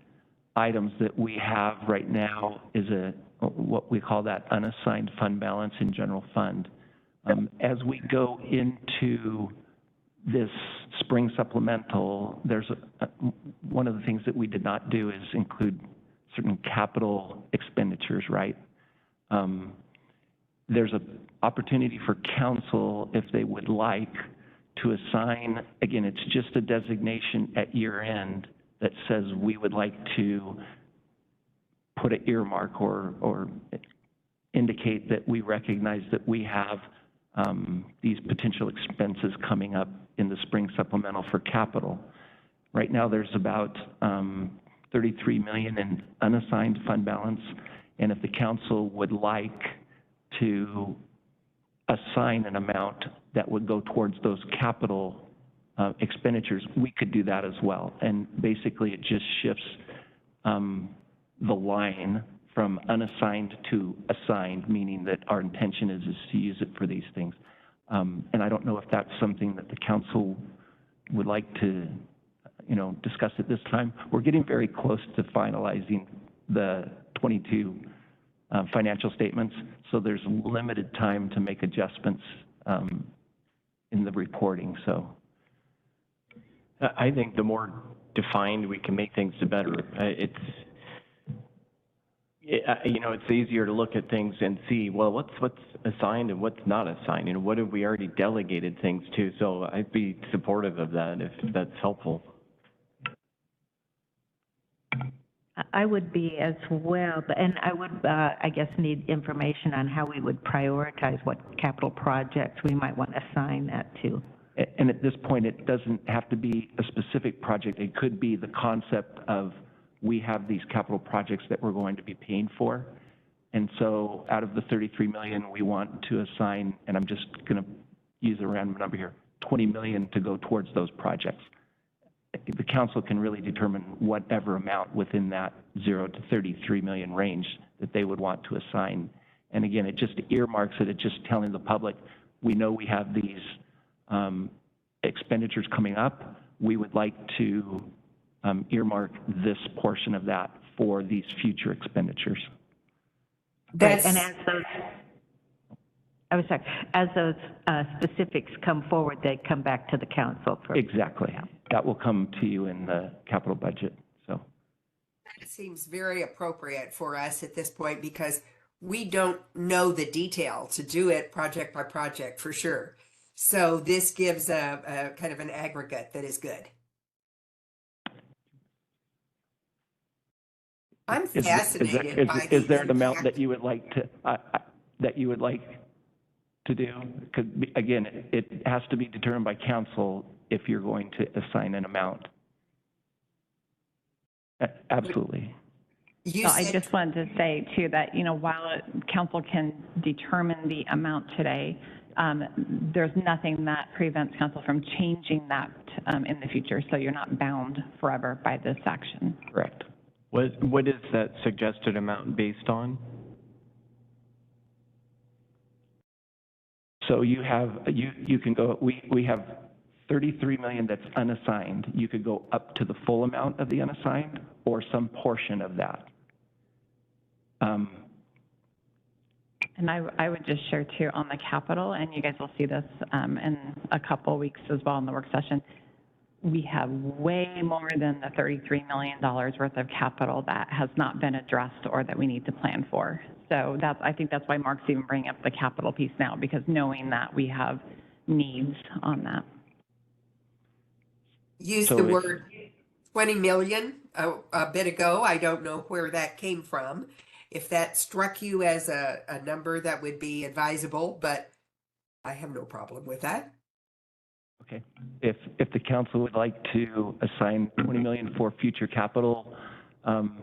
items that we have right now is what we call that unassigned fund balance in general fund. As we go into this spring supplemental, there's one of the things that we did not do is include certain capital expenditures, right? There's an opportunity for council, if they would like, to assign, again, it's just a designation at year end that says we would like to put an earmark or indicate that we recognize that we have these potential expenses coming up in the spring supplemental for capital. Right now, there's about 33 million in unassigned fund balance, and if the council would like to assign an amount that would go towards those capital expenditures, we could do that as well. And basically, it just shifts the line from unassigned to assigned, meaning that our intention is to use it for these things. And I don't know if that's something that the council would like to, discuss at this time. We're getting very close to finalizing the 22 financial statements, so there's limited time to make adjustments in the reporting. So I think the more defined we can make things, the better. It's easier to look at things and see, well, what's assigned and what's not assigned, and what have we already delegated things to. So I'd be supportive of that if that's helpful. I would be as well, and I would, I guess, need information on how we would prioritize what capital projects we might want to assign that to. And at this point, it doesn't have to be a specific project. It could be the concept of we have these capital projects that we're going to be paying for. And so out of the 33 million, we want to assign, and I'm just going to use a random number here, 20 million to go towards those projects. The council can really determine whatever amount within that 0 to 33 million range that they would want to assign. And again, it just earmarks it. It's just telling the public, we know we have these expenditures coming up. We would like to earmark this portion of that for these future expenditures. Right, and as those specifics come forward, they come back to the council. Exactly. That will come to you in the capital budget. So it seems very appropriate for us at this point because we don't know the detail to do it project by project for sure. So this gives a kind of an aggregate that is good. I'm fascinated by is there an amount that you would like to do? Because again, it has to be determined by council if you're going to assign an amount. Absolutely. You So I said, just wanted to say too that, while council can determine the amount today, there's nothing that prevents council from changing that in the future. So you're not bound forever by this action. Correct. What is that suggested amount based on? So you can go, we have 33 million that's unassigned. You could go up to the full amount of the unassigned or some portion of that. And I would just share too on the capital, and you guys will see this in a couple weeks as well in the work session. We have way more than the $33 million worth of capital that has not been addressed or that we need to plan for. So I think that's why Mark's even bringing up the capital piece now, because knowing that we have needs on that. use So the if- word 20 million a bit ago. I don't know where that came from. If that struck you as a number that would be advisable, but I have no problem with that. Okay. If the council would like to assign 20 million for future capital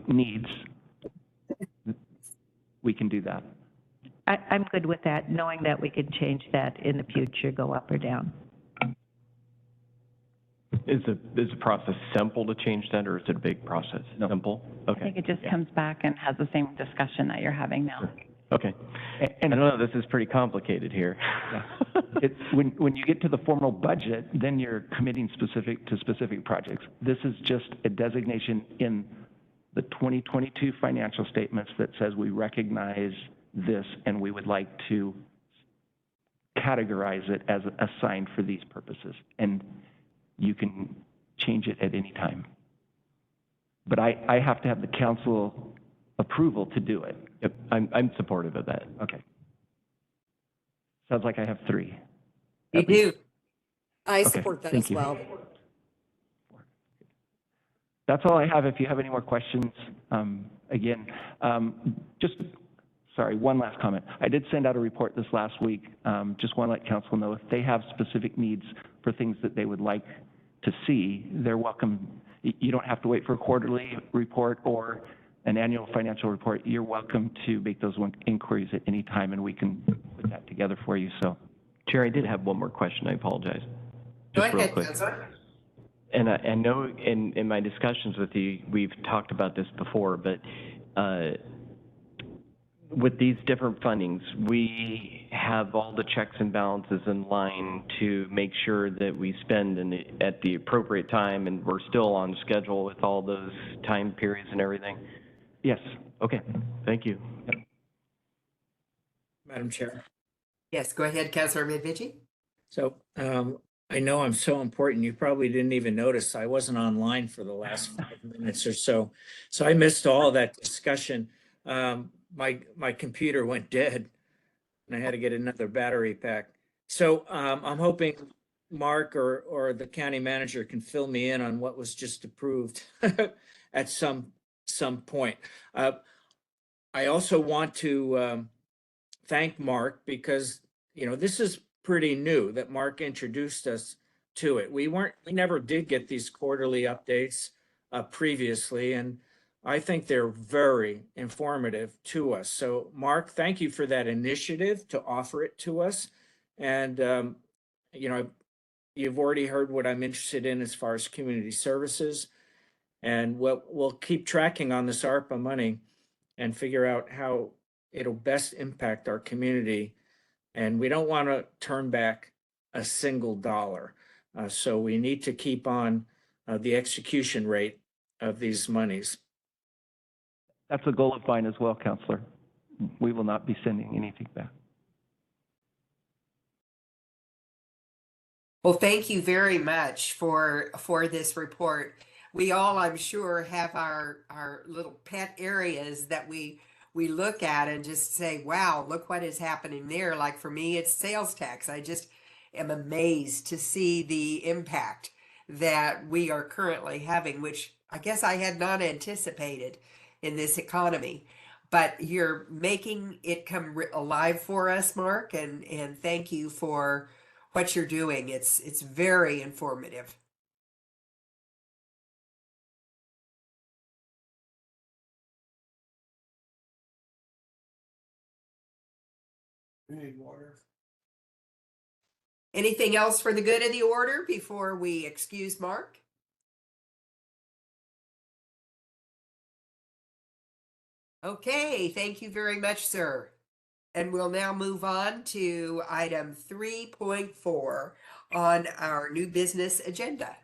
needs, we can do that. I'm good with that, knowing that we could change that in the future, go up or down. Is the process simple to change that, or is it a big process? No. Simple? I Okay. think it just comes back and has the same discussion that you're having now. Okay. And I don't know, this is pretty complicated here. it's, when you get to the formal budget, then you're committing to specific projects. This is just a designation in the 2022 financial statements that says we recognize this and we would like to categorize it as assigned for these purposes. And you can change it at any time. But I have to have the council approval to do it. Yep, I'm supportive of that. Okay. Sounds like I have three. You do. I Okay, support that thank as you. well. That's all I have. If you have any more questions, again, sorry, one last comment. I did send out a report this last week. Just want to let council know if they have specific needs for things that they would like to see, they're welcome. You don't have to wait for a quarterly report or an annual financial report. You're welcome to make those inquiries at any time, and we can put that together for you. So, Chair, I did have one more question. I apologize. Go Just real ahead, quick. Councilor. And I know in my discussions with you, we've talked about this before, but with these different fundings, we have all the checks and balances in line to make sure that we spend at the appropriate time, and we're still on schedule with all those time periods and everything? yes. Okay, thank you. Madam Chair. Yes, go ahead, Councilor Medvici. So I know I'm so important, you probably didn't even notice I wasn't online for the last 5 minutes or so. So I missed all that discussion. My computer went dead and I had to get another battery pack. So I'm hoping Mark or the county manager can fill me in on what was just approved at some point. I also want to thank Mark because, this is pretty new that Mark introduced us to it. We never did get these quarterly updates previously, and I think they're very informative to us. So Mark, thank you for that initiative to offer it to us. And, you've already heard what I'm interested in as far as community services. And we'll keep tracking on this ARPA money and figure out how it'll best impact our community. And we don't want to turn back a single dollar. So we need to keep on the execution rate of these monies. That's a goal of mine as well, Councilor. We will not be sending anything back. Well, thank you very much for this report. We all, I'm sure, have our little pet areas that we look at and just say, wow, look what is happening there. Like for me, it's sales tax. I just am amazed to see the impact that we are currently having, which I guess I had not anticipated in this economy. But you're making it come alive for us, Mark, and thank you for what you're doing. It's very informative. Anything else for the good of the order before we excuse Mark? Okay, thank you very much, sir. And we'll now move on to item 3.4 on our new business agenda.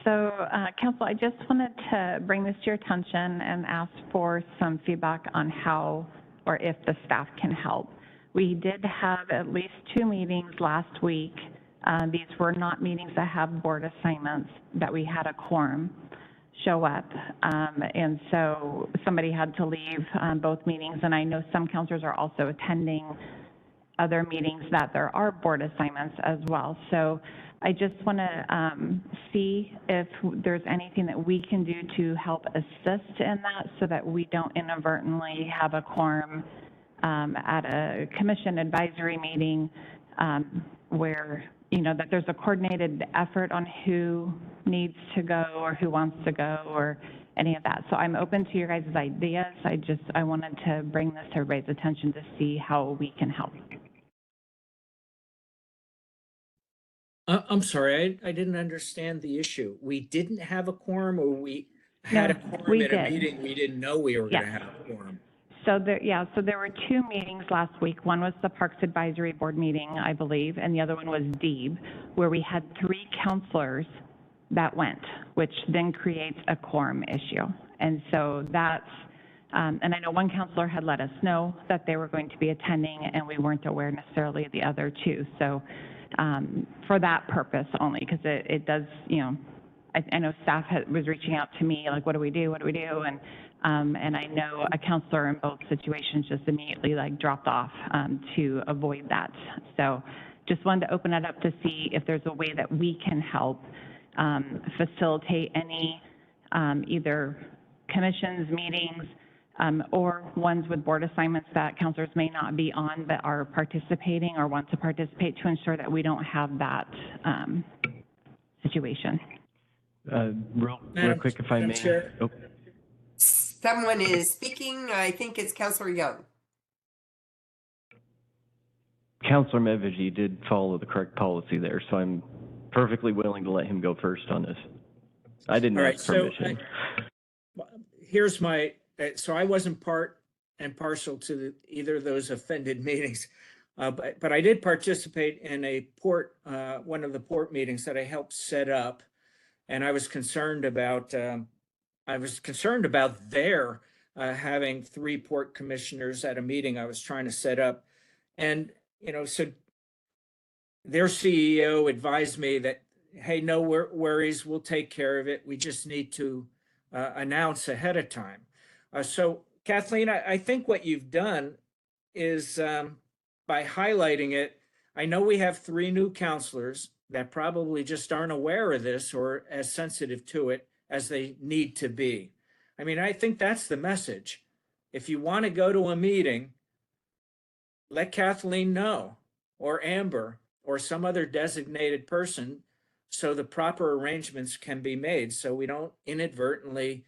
So, Council, I just wanted to bring this to your attention and ask for some feedback on how or if the staff can help. We did have at least 2 meetings last week. These were not meetings that have board assignments that we had a quorum show up. And so somebody had to leave both meetings. And I know some counselors are also attending other meetings that there are board assignments as well. So I just want to see if there's anything that we can do to help assist in that so that we don't inadvertently have a quorum at a commission advisory meeting where, you know, that there's a coordinated effort on who needs to go or who wants to go or any of that. So I'm open to your guys' ideas. I wanted to bring this to everybody's attention to see how we can help. I'm sorry, I didn't understand the issue. We didn't have a quorum, or we had a No, quorum we at a did. meeting we didn't know we were going to Yeah. have a quorum? So there were 2 meetings last week. One was the Parks Advisory Board meeting, I believe, and the other one was DEEB, where we had 3 counselors that went, which then creates a quorum issue. And so that's, and I know one counselor had let us know that they were going to be attending, and we weren't aware necessarily of the other 2. So for that purpose only, because it does, you know, I know staff was reaching out to me, like, what do we do? What do we do? And I know a counselor in both situations just immediately dropped off to avoid that. So just wanted to open it up to see if there's a way that we can help facilitate any either commissions, meetings, or ones with board assignments that counselors may not be on but are participating or want to participate, to ensure that we don't have that situation. Real quick, if I Madam may. Chair. Oh, Someone is speaking. I think it's Councilor Young. Councilor Medved did follow the correct policy there, so I'm perfectly willing to let him go first on this. I didn't All right, ask so permission. here's my, so I wasn't part and parcel to either of those offended meetings. But I did participate in a port, one of the port meetings that I helped set up. And I was concerned about their having 3 port commissioners at a meeting I was trying to set up. And, you know, so their CEO advised me that, hey, no worries, we'll take care of it. We just need to announce ahead of time. So Kathleen, I think what you've done is by highlighting it, I know we have 3 new counselors that probably just aren't aware of this or as sensitive to it as they need to be. I mean, I think that's the message. If you want to go to a meeting, let Kathleen know, or Amber, or some other designated person, so the proper arrangements can be made, so we don't inadvertently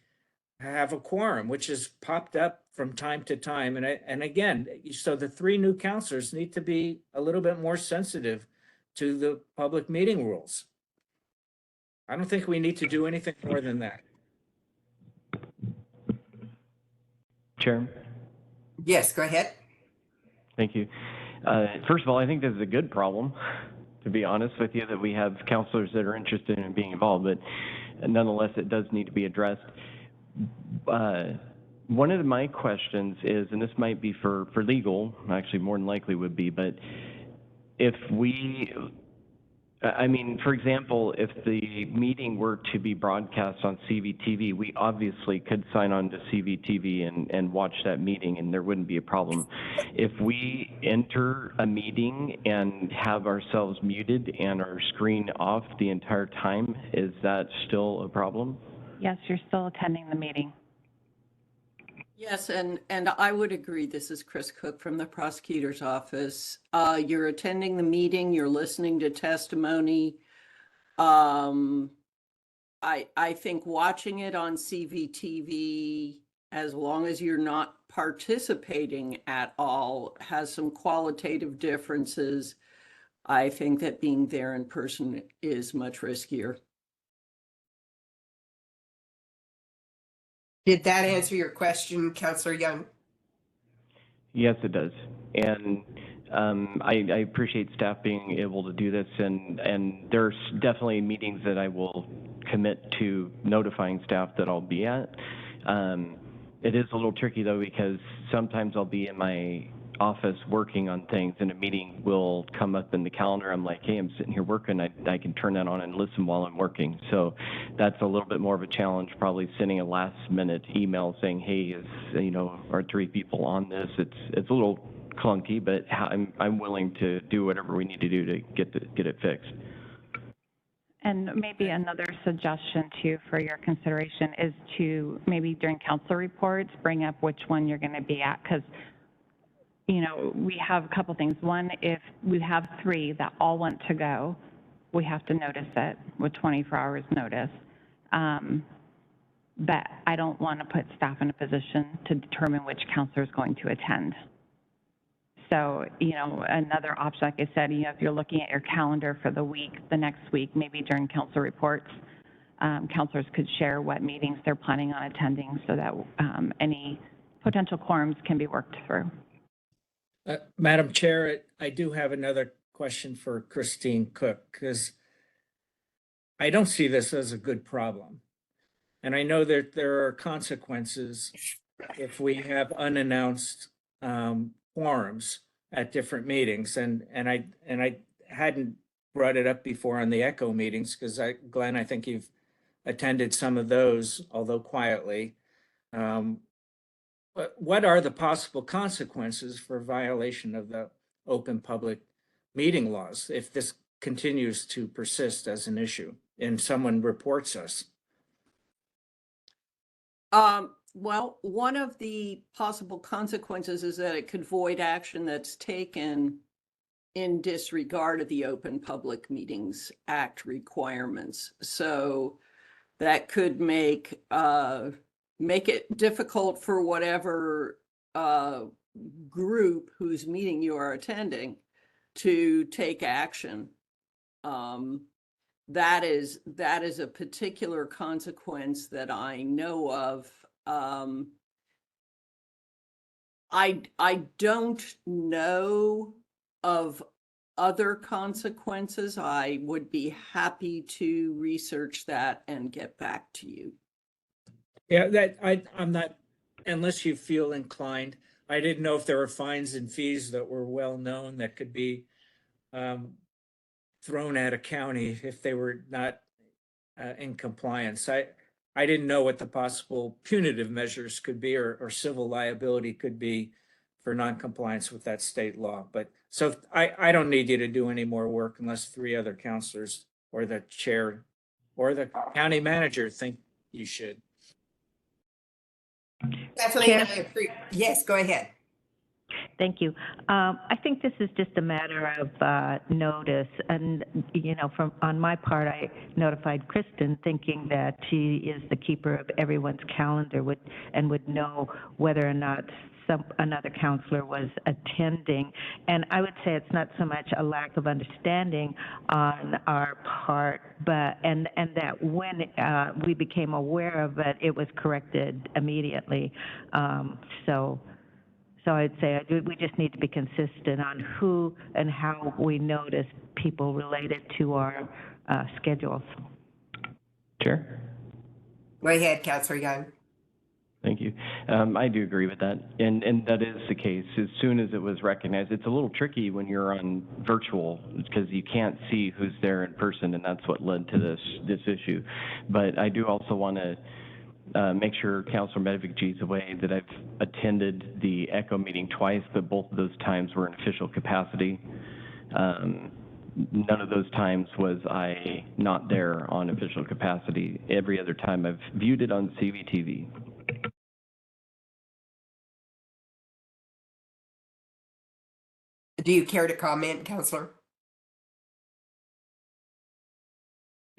have a quorum, which has popped up from time to time. And again, so the 3 new counselors need to be a little bit more sensitive to the public meeting rules. I don't think we need to do anything more than that. Chair? Yes, go ahead. Thank you. First of all, I think this is a good problem, to be honest with you, that we have counselors that are interested in being involved, but nonetheless, it does need to be addressed. One of my questions is, and this might be for legal, actually more than likely would be, but if we, I mean, for example, if the meeting were to be broadcast on CVTV, we obviously could sign on to CVTV and watch that meeting, and there wouldn't be a problem. If we enter a meeting and have ourselves muted and our screen off the entire time, is that still a problem? Yes, you're still attending the meeting. Yes, and I would agree. This is Chris Cook from the prosecutor's office. You're attending the meeting, you're listening to testimony. I think watching it on CVTV, as long as you're not participating at all, has some qualitative differences. I think that being there in person is much riskier. Did that answer your question, Counselor Young? Yes, it does. And I appreciate staff being able to do this, and there's definitely meetings that I will commit to notifying staff that I'll be at. It is a little tricky though, because sometimes I'll be in my office working on things and a meeting will come up in the calendar. I'm like, hey, I'm sitting here working. I can turn that on and listen while I'm working. So that's a little bit more of a challenge, probably sending a last minute email saying, hey, are 3 people on this? It's a little clunky, but I'm willing to do whatever we need to do to get it fixed. And maybe another suggestion too for your consideration is to maybe during council reports, bring up which one you're going to be at, because we have a couple things. One, if we have 3 that all want to go, we have to notice it with 24 hours notice. But I don't want to put staff in a position to determine which counselor is going to attend. So, another option, like I said, if you're looking at your calendar for the next week, maybe during council reports, counselors could share what meetings they're planning on attending so that any potential quorums can be worked through. Madam Chair, I do have another question for Christine Cook, because I don't see this as a good problem. And I know that there are consequences if we have unannounced quorums at different meetings. And I hadn't brought it up before on the ECHO meetings, because Glenn, I think you've attended some of those, although quietly. What are the possible consequences for violation of the open public meeting laws if this continues to persist as an issue and someone reports us? Well, one of the possible consequences is that it could void action that's taken in disregard of the Open Public Meetings Act requirements. So that could make it difficult for whatever group whose meeting you are attending to take action. That is a particular consequence that I know of. I don't know of other consequences. I would be happy to research that and get back to you. Yeah, I'm not, unless you feel inclined. I didn't know if there were fines and fees that were well known that could be thrown at a county if they were not in compliance. I didn't know what the possible punitive measures could be or civil liability could be for non-compliance with that state law. But so I don't need you to do any more work unless 3 other counselors or the chair or the county manager think you should. Kathleen, yes, go ahead. Thank you. I think this is just a matter of notice, and on my part, I notified Kristen, thinking that she is the keeper of everyone's calendar, would know whether or not another counselor was attending. And I would say it's not so much a lack of understanding on our part, but and that when we became aware of it, it was corrected immediately. So I'd say we just need to be consistent on who and how we notice people related to our schedules. Chair? Go ahead, Councilor Young. Thank you. I do agree with that. And that is the case. As soon as it was recognized, it's a little tricky when you're on virtual because you can't see who's there in person, and that's what led to this issue. But I do also want to make sure Councilor Medvig is aware that I've attended the ECHO meeting twice, but both of those times were in official capacity. None of those times was I not there on official capacity. Every other time I've viewed it on CVTV. Do you care to comment, Counselor?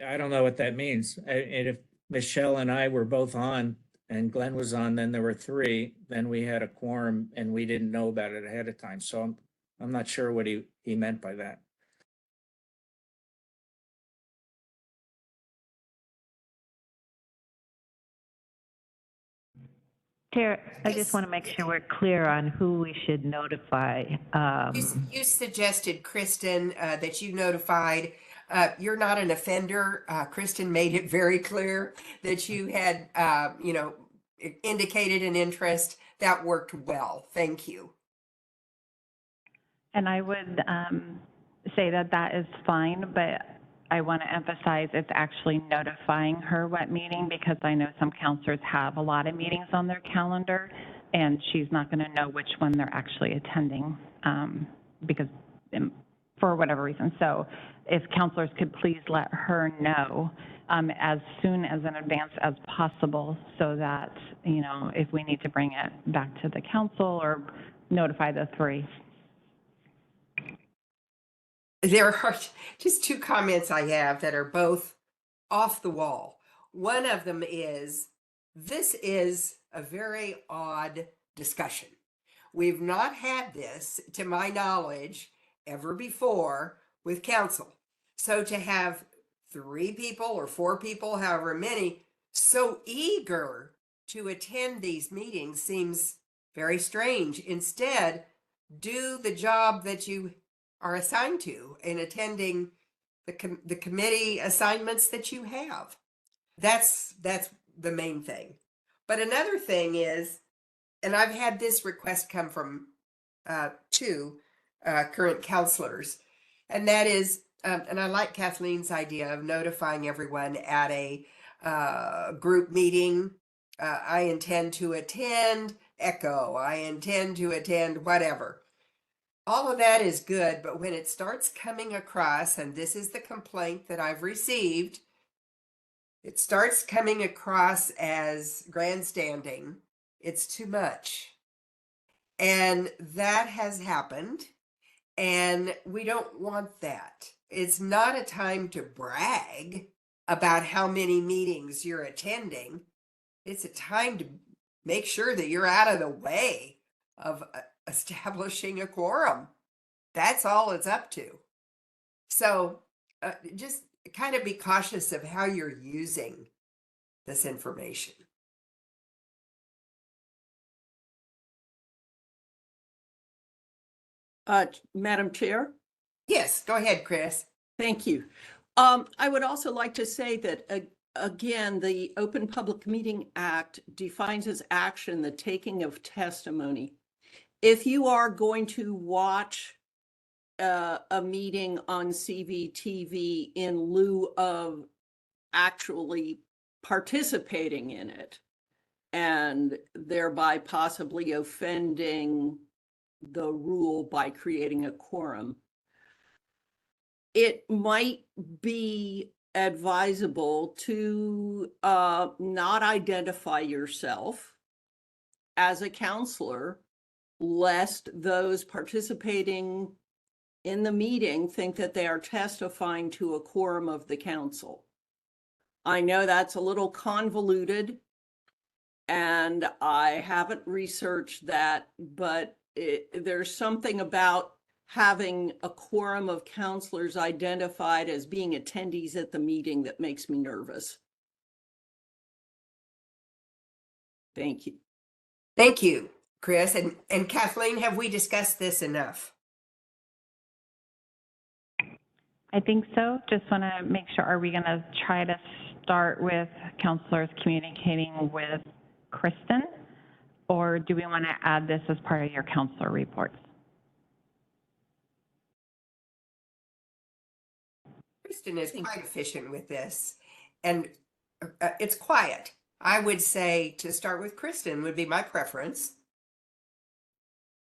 I don't know what that means. And if Michelle and I were both on and Glenn was on, then there were three, then we had a quorum and we didn't know about it ahead of time. So I'm not sure what he meant by that. Chair, I Yes. just want to make sure we're clear on who we should notify. You suggested, Kristen, that you notified. You're not an offender. Kristen made it very clear that you had, indicated an interest. That worked well. Thank you. And I would say that that is fine, but I want to emphasize it's actually notifying her what meeting, because I know some counselors have a lot of meetings on their calendar, and she's not going to know which one they're actually attending because for whatever reason. So if counselors could please let her know as soon as in advance as possible, so that, if we need to bring it back to the council or notify the three. There are just two comments I have that are both off the wall. One of them is, this is a very odd discussion. We've not had this, to my knowledge, ever before with council. So to have 3 people or 4 people, however many, so eager to attend these meetings seems very strange. Instead, do the job that you are assigned to in attending the committee assignments that you have. That's the main thing. But another thing is, and I've had this request come from 2 current counselors, and that is, and I like Kathleen's idea of notifying everyone at a group meeting. I intend to attend, echo, I intend to attend, whatever. All of that is good, but when it starts coming across, and this is the complaint that I've received, it starts coming across as grandstanding. It's too much. And that has happened, and we don't want that. It's not a time to brag about how many meetings you're attending. It's a time to make sure that you're out of the way of establishing a quorum. That's all it's up to. So just kind of be cautious of how you're using this information. Madam Chair? Yes, go ahead, Chris. Thank you. I would also like to say that, again, the Open Public Meeting Act defines as action the taking of testimony. If you are going to watch a meeting on CVTV in lieu of actually participating in it, and thereby possibly offending the rule by creating a quorum, it might be advisable to not identify yourself as a counselor, lest those participating in the meeting think that they are testifying to a quorum of the council. I know that's a little convoluted, and I haven't researched that, but there's something about having a quorum of counselors identified as being attendees at the meeting that makes me nervous. Thank you. Thank you, Chris. And Kathleen, have we discussed this enough? I think so. Just want to make sure, are we going to try to start with counselors communicating with Kristen? Or do we want to add this as part of your counselor reports? Kristen is quite efficient with this, and it's quiet. I would say to start with Kristen would be my preference.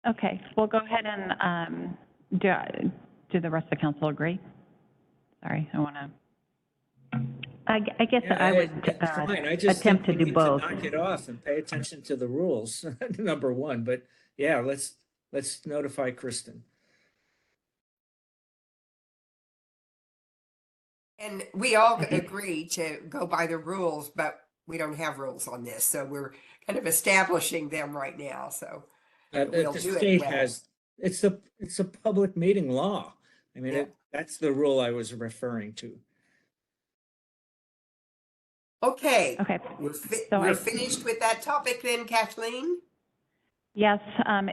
Okay, we'll go ahead and do the rest of the council agree? Sorry, I want to. I guess Yeah, I would fine. I just attempt to think we do need both. Knock it off and pay attention to the rules, number one. But yeah, let's notify Kristen. And we all agree to go by the rules, but we don't have rules on this, so we're kind of establishing them right now, so we'll The do it state well. has, it's a public meeting law. I mean, Yeah. that's the rule I was referring to. Okay, Okay. So we're I- finished with that topic then, Kathleen? Yes,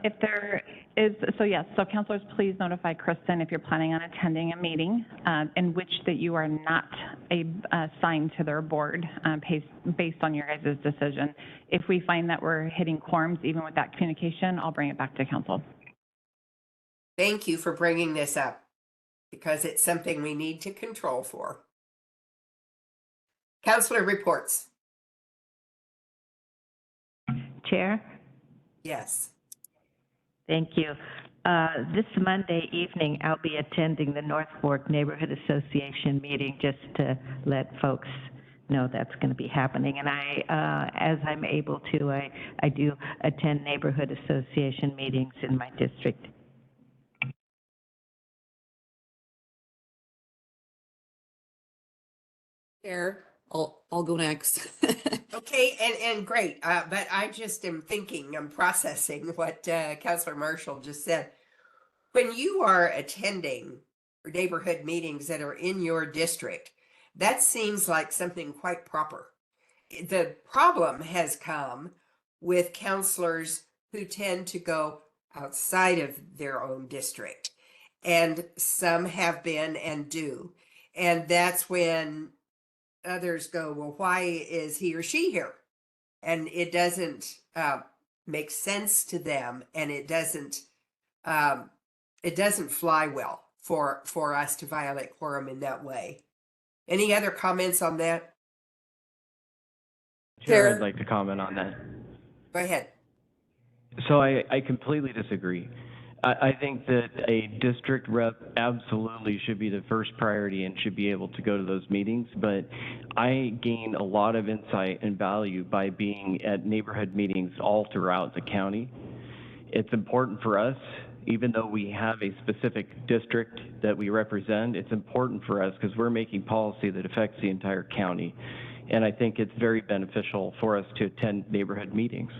if there is, so yes, so counselors, please notify Kristen if you're planning on attending a meeting in which that you are not assigned to their board based on your guys' decision. If we find that we're hitting quorums, even with that communication, I'll bring it back to council. Thank you for bringing this up, because it's something we need to control for. Counselor reports. Chair? Yes. Thank you. This Monday evening, I'll be attending the North Fork Neighborhood Association meeting, just to let folks know that's going to be happening. And as I'm able to, I do attend neighborhood association meetings in my district. Chair, I'll go next. Okay, and great, but I just am thinking, I'm processing what Councilor Marshall just said. When you are attending neighborhood meetings that are in your district, that seems like something quite proper. The problem has come with counselors who tend to go outside of their own district, and some have been and do. And that's when others go, well, why is he or she here? And it doesn't make sense to them, and it doesn't fly well for us to violate quorum in that way. Any other comments on that? Chair, Chair. I'd like to comment on that. Go ahead. So I completely disagree. I think that a district rep absolutely should be the first priority and should be able to go to those meetings, but I gain a lot of insight and value by being at neighborhood meetings all throughout the county. It's important for us, even though we have a specific district that we represent, it's important for us because we're making policy that affects the entire county. And I think it's very beneficial for us to attend neighborhood meetings.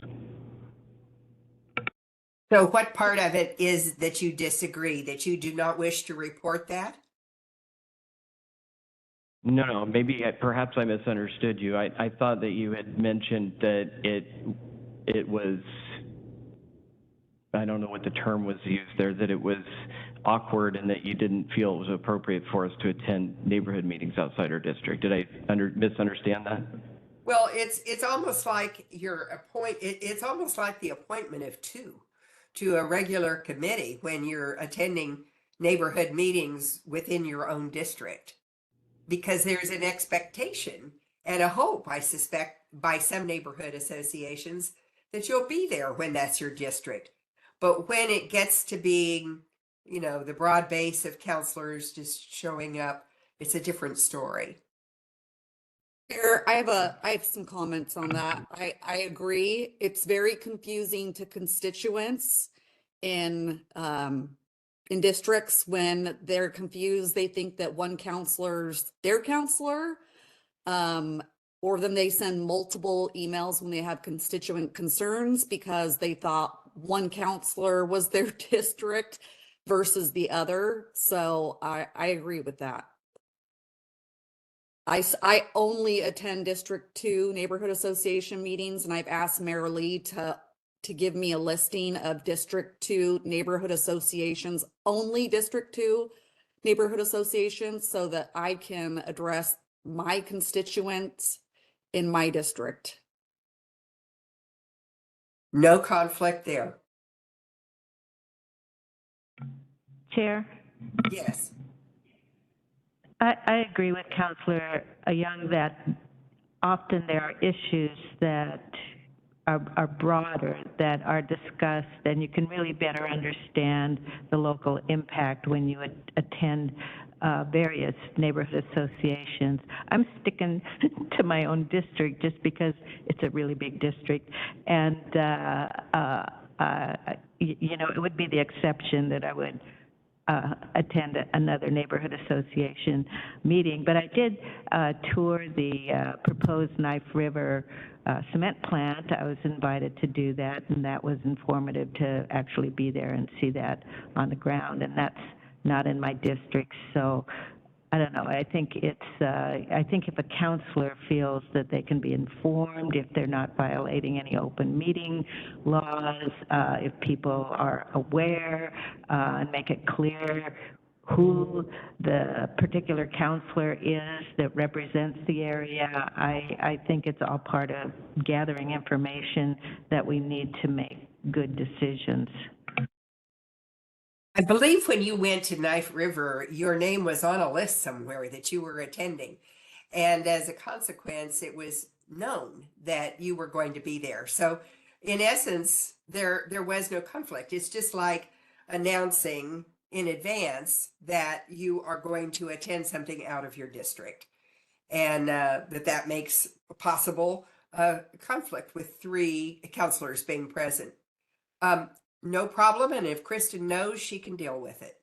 So what part of it is that you disagree, that you do not wish to report that? No, maybe perhaps I misunderstood you. I thought that you had mentioned that it was, I don't know what the term was used there, that it was awkward and that you didn't feel it was appropriate for us to attend neighborhood meetings outside our district. Did I misunderstand that? Well, it's almost like it's almost like the appointment of two to a regular committee when you're attending neighborhood meetings within your own district, because there's an expectation and a hope, I suspect, by some neighborhood associations that you'll be there when that's your district. But when it gets to being, the broad base of counselors just showing up, it's a different story. Chair, I have some comments on that. I agree. It's very confusing to constituents in districts when they're confused. They think that one counselor's their counselor, or then they send multiple emails when they have constituent concerns because they thought one counselor was their district versus the other. So I agree with that. I only attend District 2 neighborhood association meetings, and I've asked Mayor Lee to give me a listing of District 2 neighborhood associations, only District 2 neighborhood associations, so that I can address my constituents in my district. No conflict there. Chair? Yes. I agree with Councilor Young that often there are issues that are broader, that are discussed, and you can really better understand the local impact when you attend various neighborhood associations. I'm sticking to my own district just because it's a really big district, and it would be the exception that I would attend another neighborhood association meeting. But I did tour the proposed Knife River cement plant. I was invited to do that, and that was informative to actually be there and see that on the ground. And that's not in my district, so I don't know. I think I think if a counselor feels that they can be informed, if they're not violating any open meeting laws, if people are aware, and make it clear who the particular counselor is that represents the area, I think it's all part of gathering information that we need to make good decisions. I believe when you went to Knife River, your name was on a list somewhere that you were attending. And as a consequence, it was known that you were going to be there. So in essence, there was no conflict. It's just like announcing in advance that you are going to attend something out of your district. And that makes possible conflict with 3 counselors being present. No problem, and if Kristen knows, she can deal with it.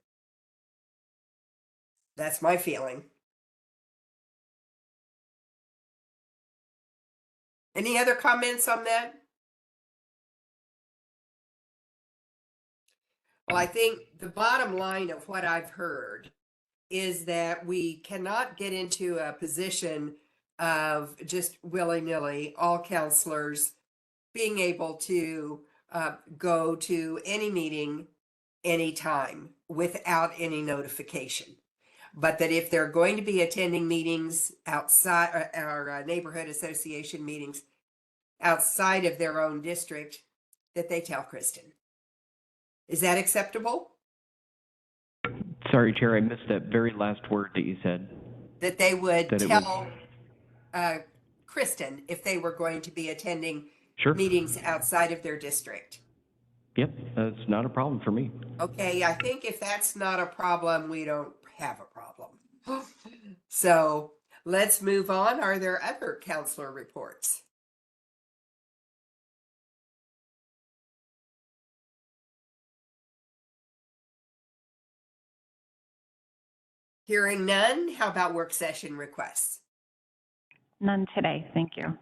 That's my feeling. Any other comments on that? Well, I think the bottom line of what I've heard is that we cannot get into a position of just willy-nilly all counselors being able to go to any meeting anytime without any notification. But that if they're going to be attending meetings outside our neighborhood association meetings outside of their own district, that they tell Kristen. Is that acceptable? Sorry, Chair, I missed that very last word that you said. That they would That it tell Kristen if they were going to be attending Sure. meetings outside of their district. Yep, that's not a problem for me. Okay, I think if that's not a problem, we don't have a problem. So let's move on. Are there other counselor reports? Hearing none, how about work session requests? None today, thank you.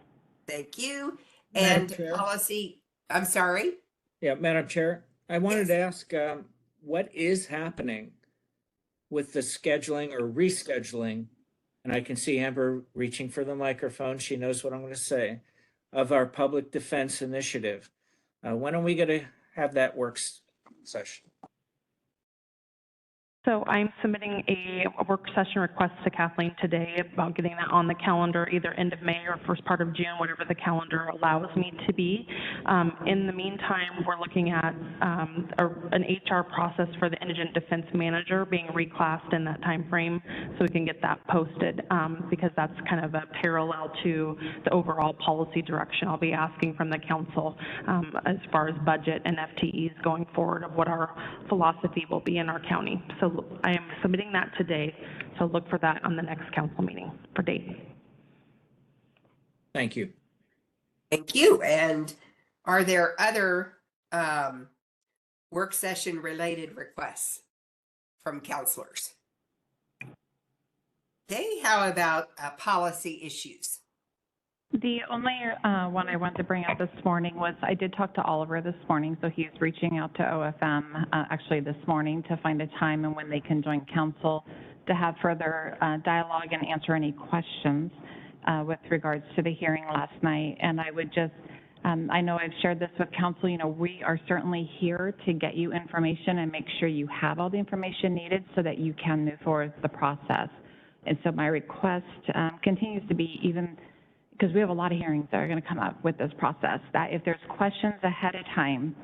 Thank you. Madam And Chair? policy, I'm sorry? Yeah, Madam Chair, I wanted Yes. to ask, what is happening with the scheduling or rescheduling? And I can see Amber reaching for the microphone. She knows what I'm going to say, of our public defense initiative. When are we going to have that session? So I'm submitting a work session request to Kathleen today about getting that on the calendar, either end of May or first part of June, whatever the calendar allows me to be. In the meantime, we're looking at an HR process for the indigent defense manager being reclassed in that time frame, so we can get that posted, because that's kind of a parallel to the overall policy direction I'll be asking from the council as far as budget and FTEs going forward of what our philosophy will be in our county. So I am submitting that today, so look for that on the next council meeting for date. Thank you. Thank you. And are there other work session related requests from counselors? Okay, how about policy issues? The only one I wanted to bring up this morning was I did talk to Oliver this morning, so he's reaching out to OFM actually this morning to find a time and when they can join council to have further dialogue and answer any questions with regards to the hearing last night. And I would just, I know I've shared this with council, we are certainly here to get you information and make sure you have all the information needed so that you can move forward with the process. And so my request continues to be, even because we have a lot of hearings that are going to come up with this process, that if there's questions ahead of time,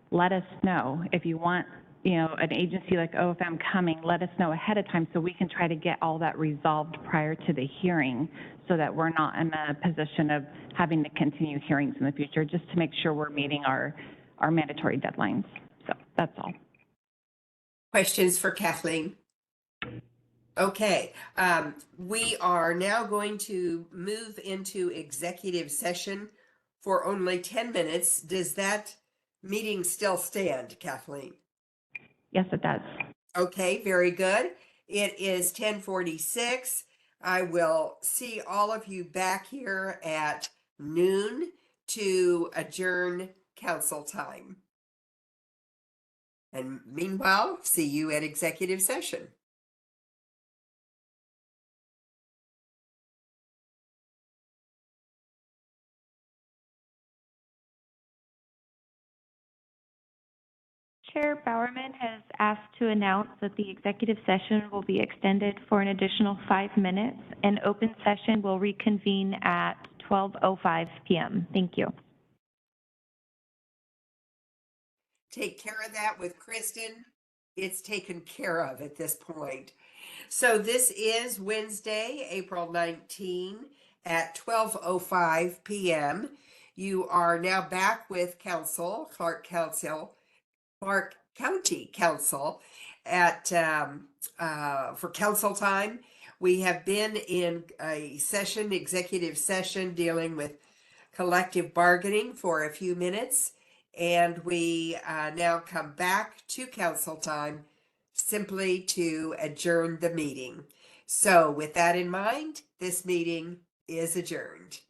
let us know. If you want, an agency like OFM coming, let us know ahead of time so we can try to get all that resolved prior to the hearing so that we're not in a position of having to continue hearings in the future, just to make sure we're meeting our mandatory deadlines. So that's all. Questions for Kathleen? Okay, we are now going to move into executive session for only 10 minutes. Does that meeting still stand, Kathleen? Yes, it does. Okay, very good. It is 10:46. I will see all of you back here at noon to adjourn council time. And meanwhile, see you at executive session. Chair Bowerman has asked to announce that the executive session will be extended for an additional 5 minutes, and open session will reconvene at 12:05 p.m. Thank you. Take care of that with Kristen. It's taken care of at this point. So this is Wednesday, April 19 at 12:05 p.m. You are now back with Council, Clark County Council at for council time. We have been in a session, executive session, dealing with collective bargaining for a few minutes, and we now come back to council time simply to adjourn the meeting. So with that in mind, this meeting is adjourned.